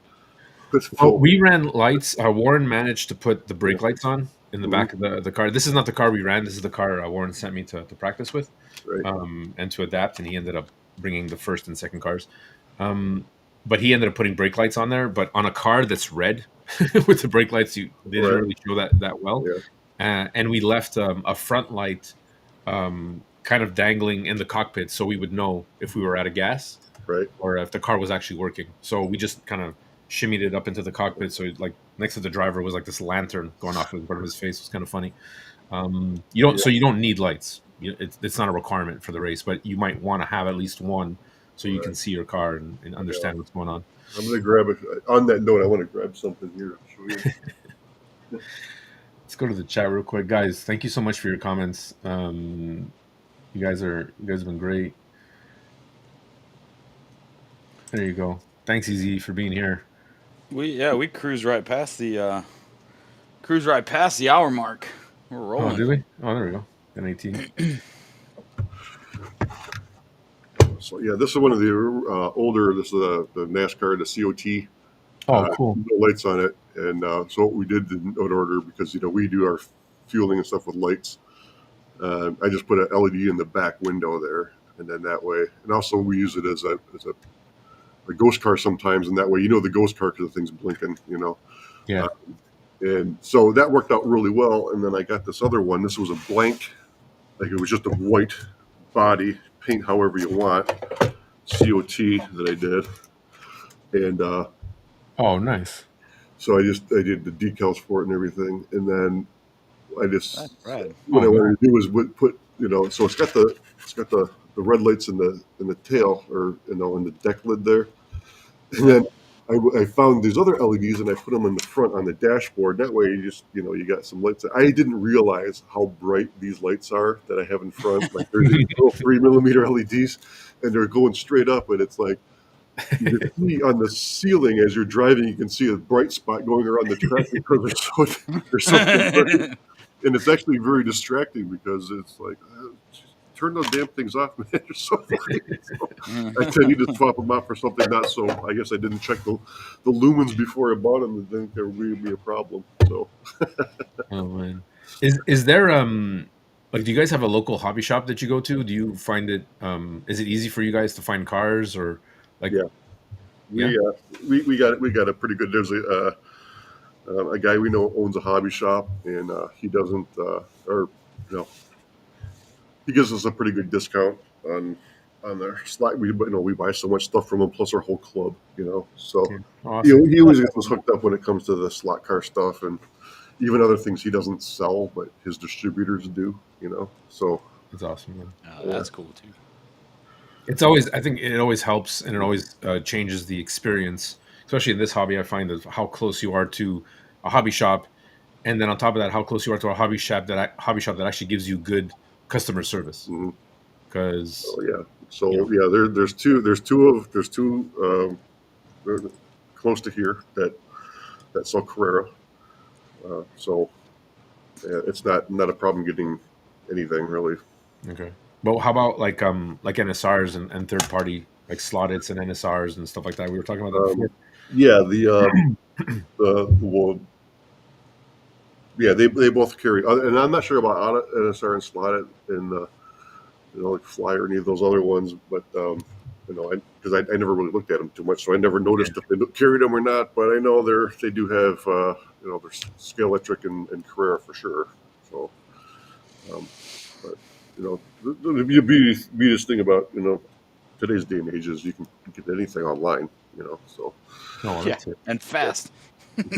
Well, So we ran lights. Warren managed to put the yeah. brake lights on in the Mhm. back of the car. This is not the car we ran. This is the car Warren sent me to practice with Right. and to adapt. And he ended up bringing the first and second cars. But he ended up putting brake lights on there. But on a car that's red with the brake lights, they didn't Right. really show that well. Yeah. And we left a front light kind of dangling in the cockpit so we would know if we were out of gas Right. or if the car was actually working. So we just kind of shimmied it up into the cockpit. So like next to the driver was like this lantern going off in front of his face. It was kind of funny. So you don't need lights. It's not a requirement for the race, but you might want to have at least one so you Right. can see your car and Yeah. understand what's going on. I'm gonna grab it. On that note, I want to grab something here. Show you. Let's go to the chat real quick, guys. Thank you so much for your comments. You guys have been great. There you go. Thanks, EZ, for being here. We cruised right past the hour mark. We're Oh, rolling. did we? Oh, there we go. An 18. So yeah, this is one of the older. This is the NASCAR, the COT. Oh, cool. No lights on it, and so what we did in order because we do our fueling and stuff with lights. I just put an LED in the back window there, and then that way, and also we use it as a ghost car sometimes, and that way the ghost car because the thing's blinking. Yeah. And so that worked out really well. And then I got this other one. This was a blank, like it was just a white body, paint however you want, COT that I did. And Oh, nice. so I did the decals for it and everything. And then I just, That's rad. what I Oh, wanted to do was put, so it's got the red lights in the tail or, in the deck lid there. And then I found these other LEDs and I put them in the front on the dashboard. That way, you got some lights. I didn't realize how bright these lights are that I have in front. Like they're these little 3mm LEDs, and they're going straight up. And it's like you can see on the ceiling as you're driving, you can see a bright spot going around the track because they're so bright. And it's actually very distracting because it's like. Turn those damn things off, man. They're so bright. So I need to swap them out for something not so. I guess I didn't check the lumens before I bought them, and then there would be a problem. So Oh, man. Is there like do you guys have a local hobby shop that you go to? Do you find it is it easy for you guys to find cars or like yeah, we got a pretty good. There's a guy we know owns a hobby shop, and he doesn't or you know, he gives us a pretty good discount on their slot. We buy so much stuff from him, plus our whole club, So Yeah. Awesome. he always gets us hooked up when it comes to the slot car stuff and even other things he doesn't sell, but his distributors do. So It's awesome, man. That's cool too. It's always, I think it always helps, and it always changes the experience, especially in this hobby. I find that how close you are to a hobby shop, and then on top of that, how close you are to a hobby shop that actually gives you good customer service. Because there's two they're close to here that sell Carrera. It's not a problem getting anything really. Okay. But how about like NSRs and third party like slotted and NSRs and stuff like that? We were talking about that before. Yeah, they both carry, and I'm not sure about NSR and slotted and like Fly or any of those other ones, but because I never really looked at them too much, so I never noticed if they carried them or not. But I know they do have there's Scale Electric and Carrera for sure. So, but the beautiest thing about today's day and age is you can get anything online. So and fast.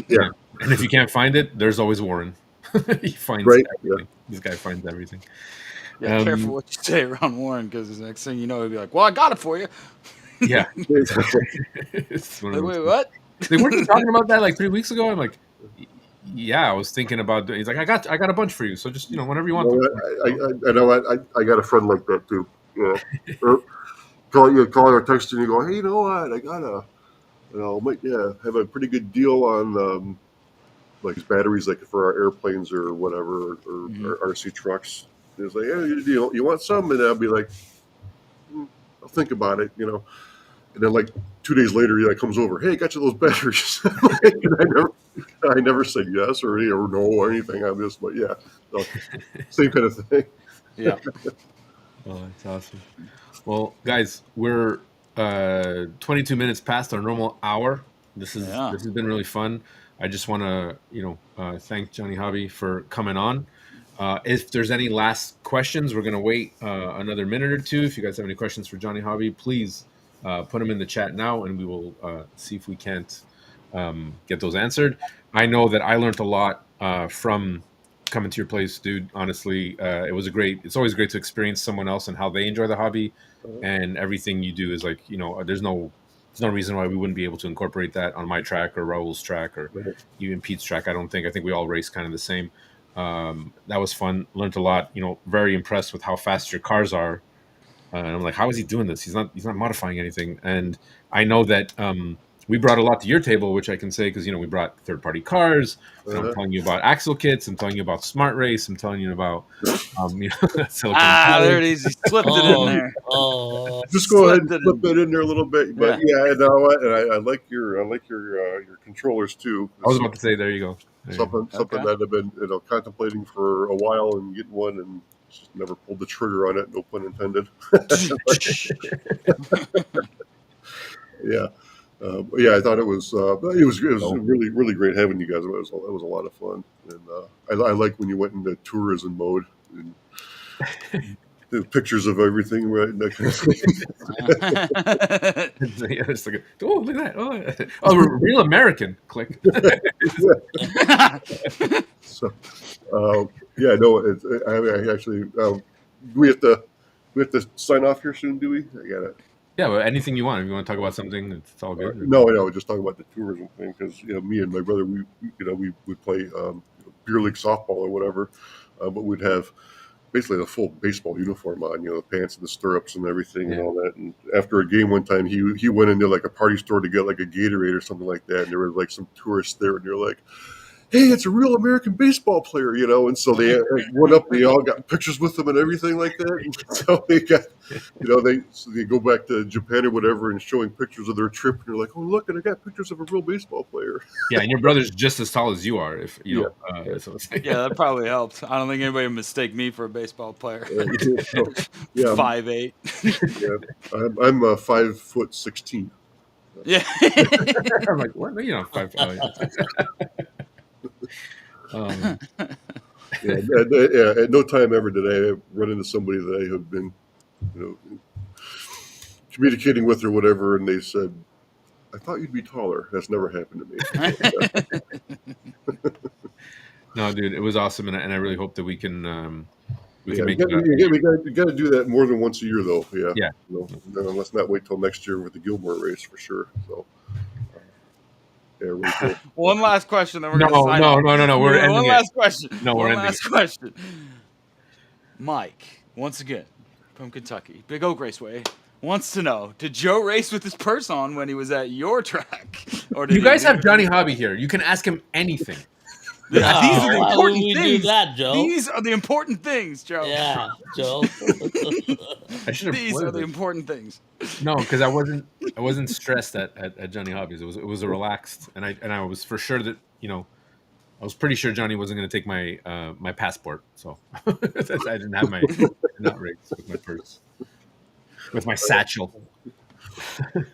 Yeah, and if you can't find it, there's always Warren. He finds everything. Yeah. This guy finds everything. Yeah, careful what you say around Warren, because the next thing you know, he'll be like, "Well, I got it for you." Yeah. Wait, what? They weren't talking about that like 3 weeks ago. I'm like, yeah, I was thinking about doing. He's like, I got a bunch for you. So just whenever you want. I know. I got a friend like that too. Call or text you and you go, hey, you know what? I got have a pretty good deal on like batteries, like for our airplanes or whatever, or RC trucks. And it's like, hey, you want some? And I'll be like, I'll think about it, And then like 2 days later, he comes over. Hey, I got you those batteries. I never said yes or no or anything on this, but yeah, same kind of thing. Yeah. Oh, that's awesome. Well, guys, we're 22 minutes past our normal hour. This has been really fun. I just want to thank Johnnie Hobby for coming on. If there's any last questions, we're going to wait another minute or two. If you guys have any questions for Johnnie Hobby, please put them in the chat now, and we will see if we can't get those answered. I know that I learned a lot from coming to your place, dude. Honestly, it's always great to experience someone else and how they enjoy the hobby, and everything you do is like, there's no reason why we wouldn't be able to incorporate that on my track or Raul's track or even Pete's track. I think we all race kind of the same. That was fun. Learned a lot. Very impressed with how fast your cars are. And I'm like, how is he doing this? He's not modifying anything. And I know that we brought a lot to your table, which I can say because we brought third-party cars. I'm telling you about axle kits. I'm telling you about Smart Race. I'm telling you about there it is. He slipped it in there. Just go ahead and slip it in there a little bit. But you know what? And I like your controllers too. I was about to say, there you go. Something that I've been contemplating for a while and getting one and just never pulled the trigger on it. No pun intended. Yeah. I thought it was really, really great having you guys. It was a lot of fun, and I like when you went into tourism mode and the pictures of everything, right? And that kind of thing. It's like, oh, look at that! Oh, real American. Click. So, I actually we have to sign off here soon, do we? I got it. Yeah, but anything you want. If you want to talk about something, it's all good. No, just talking about the tourism thing because me and my brother we would play beer league softball or whatever, but we'd have basically the full baseball uniform on, the pants and the stirrups and everything and all that. And after a game one time, he went into like a party store to get like a Gatorade or something like that, and there were like some tourists there, and they're like, hey, it's a real American baseball player, and so they went up, they all got pictures with them and everything like that. And so they got, they go back to Japan or whatever and showing pictures of their trip, and they're like, oh, look, and I got pictures of a real baseball player. Yeah, and your brother's just as tall as you are, if you know. That probably helped. I don't think anybody would mistake me for a baseball player. 5'8". I'm 5'16". Yeah. I'm like, what? 5'5". At no time ever did I run into somebody that I have been, communicating with or whatever, and they said, "I thought you'd be taller." That's never happened to me. No, dude, it was awesome, and I really hope that we can make we got to do that more than once a year, though. Yeah, Yeah. Let's not wait till next year with the Gilmore race for sure. So, really cool. One last question, then we're No, going to sign off. no. We're ending one it. last question. No, we're one ending last question. Mike, once again, from Kentucky, Big Oak Raceway, wants to know: did Joe race with his purse on when he was at your track, or did You guys he have Johnnie Hobby here. You can ask him anything. These are the why would important we things. do that, Joe? These are the important things, Joe. Yeah, Joe. I should have. These are the important things. No, because I wasn't stressed at Johnnie Hobbies. It was a relaxed, and I was for sure that I was pretty sure Johnny wasn't going to take my my passport, so I didn't have my not race with my purse, with my satchel.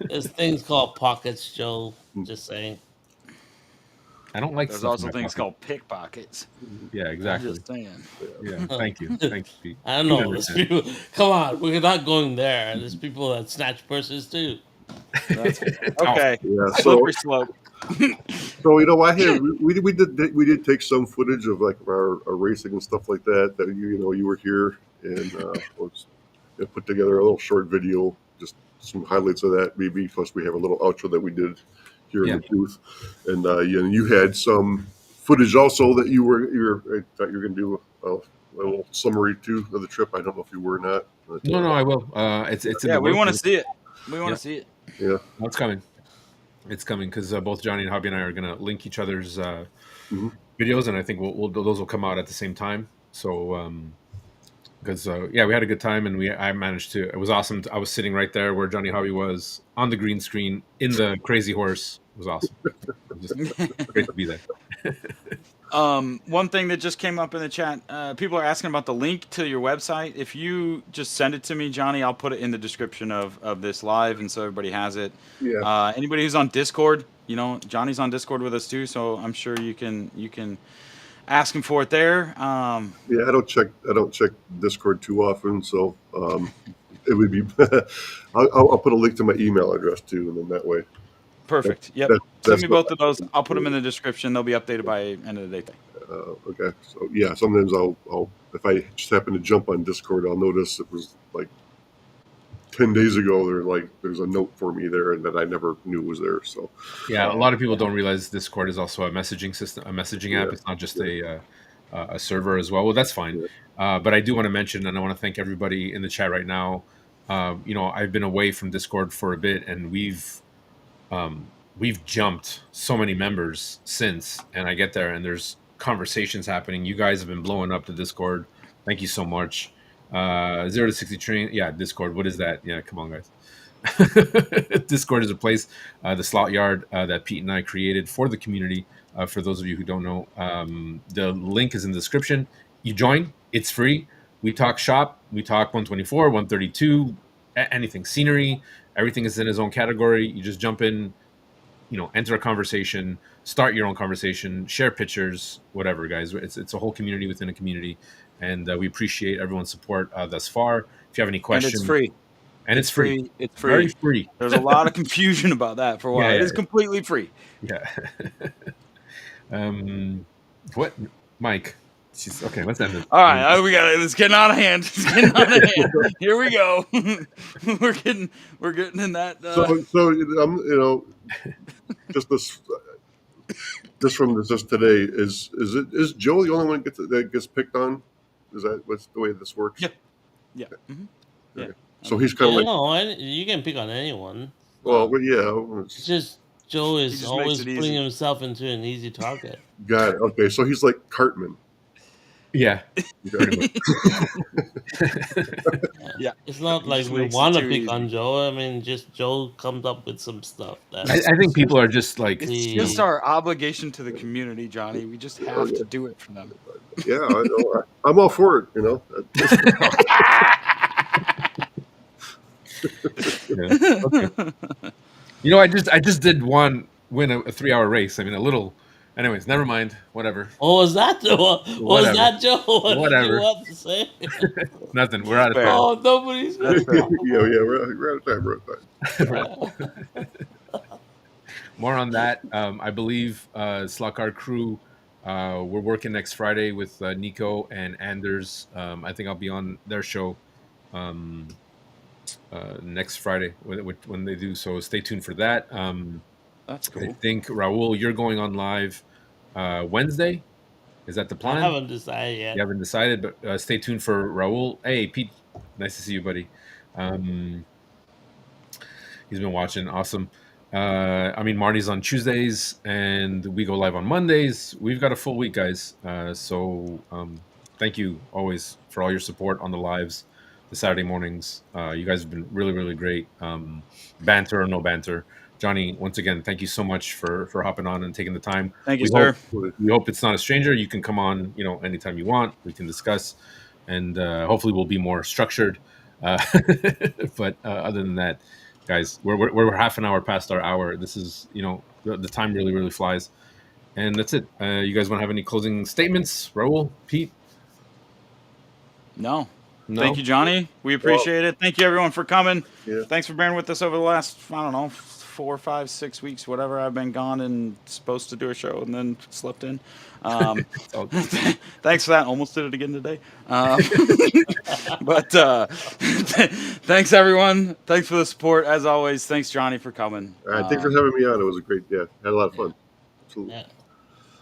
There's things called pockets, Joe. Just saying. I don't like. There's stuff in also my things pocket. called pickpockets. Yeah, I'm exactly. just saying. Yeah, thank you, Pete. I don't know. There's people. Come on, we're not going there. There's people that snatch purses too. That's okay. Yeah, Slippery slope. So I had we did take some footage of like our racing and stuff like that. That you were here and put together a little short video, just some highlights of that. Maybe plus we have a little outro that we did here in the booth, and you had some footage also that I thought you were going to do a little summary too of the trip. I don't know if you were or not. But, No, I will. It's in the we works. want to see it. We want to see it. Yeah, No, it's coming. It's coming because both Johnny and Hobby and I are going to link each other's videos, and I think those will come out at the same time. So, because we had a good time, and I managed to. It was awesome. I was sitting right there where Johnny Hobby was on the green screen in the Crazy Horse. It was awesome. It was just great to be there. One thing that just came up in the chat, people are asking about the link to your website. If you just send it to me, Johnny, I'll put it in the description of this live, and so everybody has it. Yeah. Anybody who's on Discord, Johnny's on Discord with us too, so I'm sure you can ask him for it there. I don't check Discord too often, so it would be. I'll put a link to my email address too, and then that way. Perfect. Yep. Send me both of those. I'll put them in the description. They'll be updated by end of the day thing. Okay. So sometimes I'll if I just happen to jump on Discord, I'll notice it was like 10 days ago. There's a note for me there, and that I never knew was there. So a lot of people don't realize Discord is also a messaging system, a messaging app. It's not just a server as well. Well, that's fine. But I do want to mention, and I want to thank everybody in the chat right now. I've been away from Discord for a bit, and we've jumped so many members since, and I get there and there's conversations happening. You guys have been blowing up the Discord. Thank you so much. 0 to 60 train. Yeah. Discord. What is that? Yeah. Come on, guys. Discord is a place, the slot yard that Pete and I created for the community. For those of you who don't know, the link is in the description. You join, it's free. We talk shop, we talk 124, 132, anything, scenery. Everything is in its own category. You just jump in, enter a conversation, start your own conversation, share pictures, whatever, guys. It's a whole community within a community, and we appreciate everyone's support thus far. If you have any questions, And it's free. And it's free. It's free. Very free. There's a lot of confusion about that for a while. It is completely free. Yeah. What, Mike? Okay, let's end it. All right, we got it. It's getting out of hand. Here we go. we're getting in that. So just from just today, is Joe the only one that gets picked on? Is that what's the way this works? Yeah. Yeah. Mm-hmm. Yeah. Okay. So he's kind of No, you can pick on anyone. Well, yeah. It's just Joe is just always makes it putting easy. himself into an easy target. Got it. Okay, so he's like Cartman. Yeah. Yeah. It's not like just we makes it want to too pick easy. on Joe. I mean, just Joe comes up with some stuff. I think people are just like, It's just our obligation to the community, Johnny. We just have to do it for them. Yeah, I know. I'm all for it. Okay. I just did win a 3-hour race. I mean, a little Anyways, never mind. Whatever. What was that? What was Whatever. that, Joe? What did Whatever. you want to say? Nothing. We're out of Fair. time. Oh, nobody's That's gonna fair. We're out of time. We're out of time. More on that. I believe Slot Car Crew. We're working next Friday with Nico and Anders. I think I'll be on their show next Friday when they do. So stay tuned for that. That's I cool. think Raul, you're going on live Wednesday. Is that the I plan? haven't decided yet. You haven't decided, but stay tuned for Raul. Hey, Pete, nice to see you, buddy. He's been watching. Awesome. I mean, Marty's on Tuesdays, and we go live on Mondays. We've got a full week, guys. So thank you always for all your support on the lives, the Saturday mornings. You guys have been really, really great. Banter or no banter. Johnny, once again, thank you so much for hopping on and taking the time. Thank you, we sir. we hope it's not a stranger. You can come on, anytime you want. We can discuss, and hopefully we'll be more structured. But other than that, guys, we're half an hour past our hour. This is, the time really, really flies, and that's it. You guys want to have any closing statements, Raul, Pete? No. No. Thank you, Johnny. We appreciate it. Thank you, everyone, for coming. Yeah. Thanks for bearing with us over the last, 4, 5, 6 weeks, whatever. I've been gone and supposed to do a show and then slept in. Thanks for that. Almost did it again today. But thanks, everyone. Thanks for the support. As always, thanks, Johnny, for coming. All right, thanks for having me on. It was a great, had a lot of fun. Absolutely. Yeah.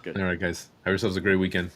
Good. All right, guys, have yourselves a great weekend.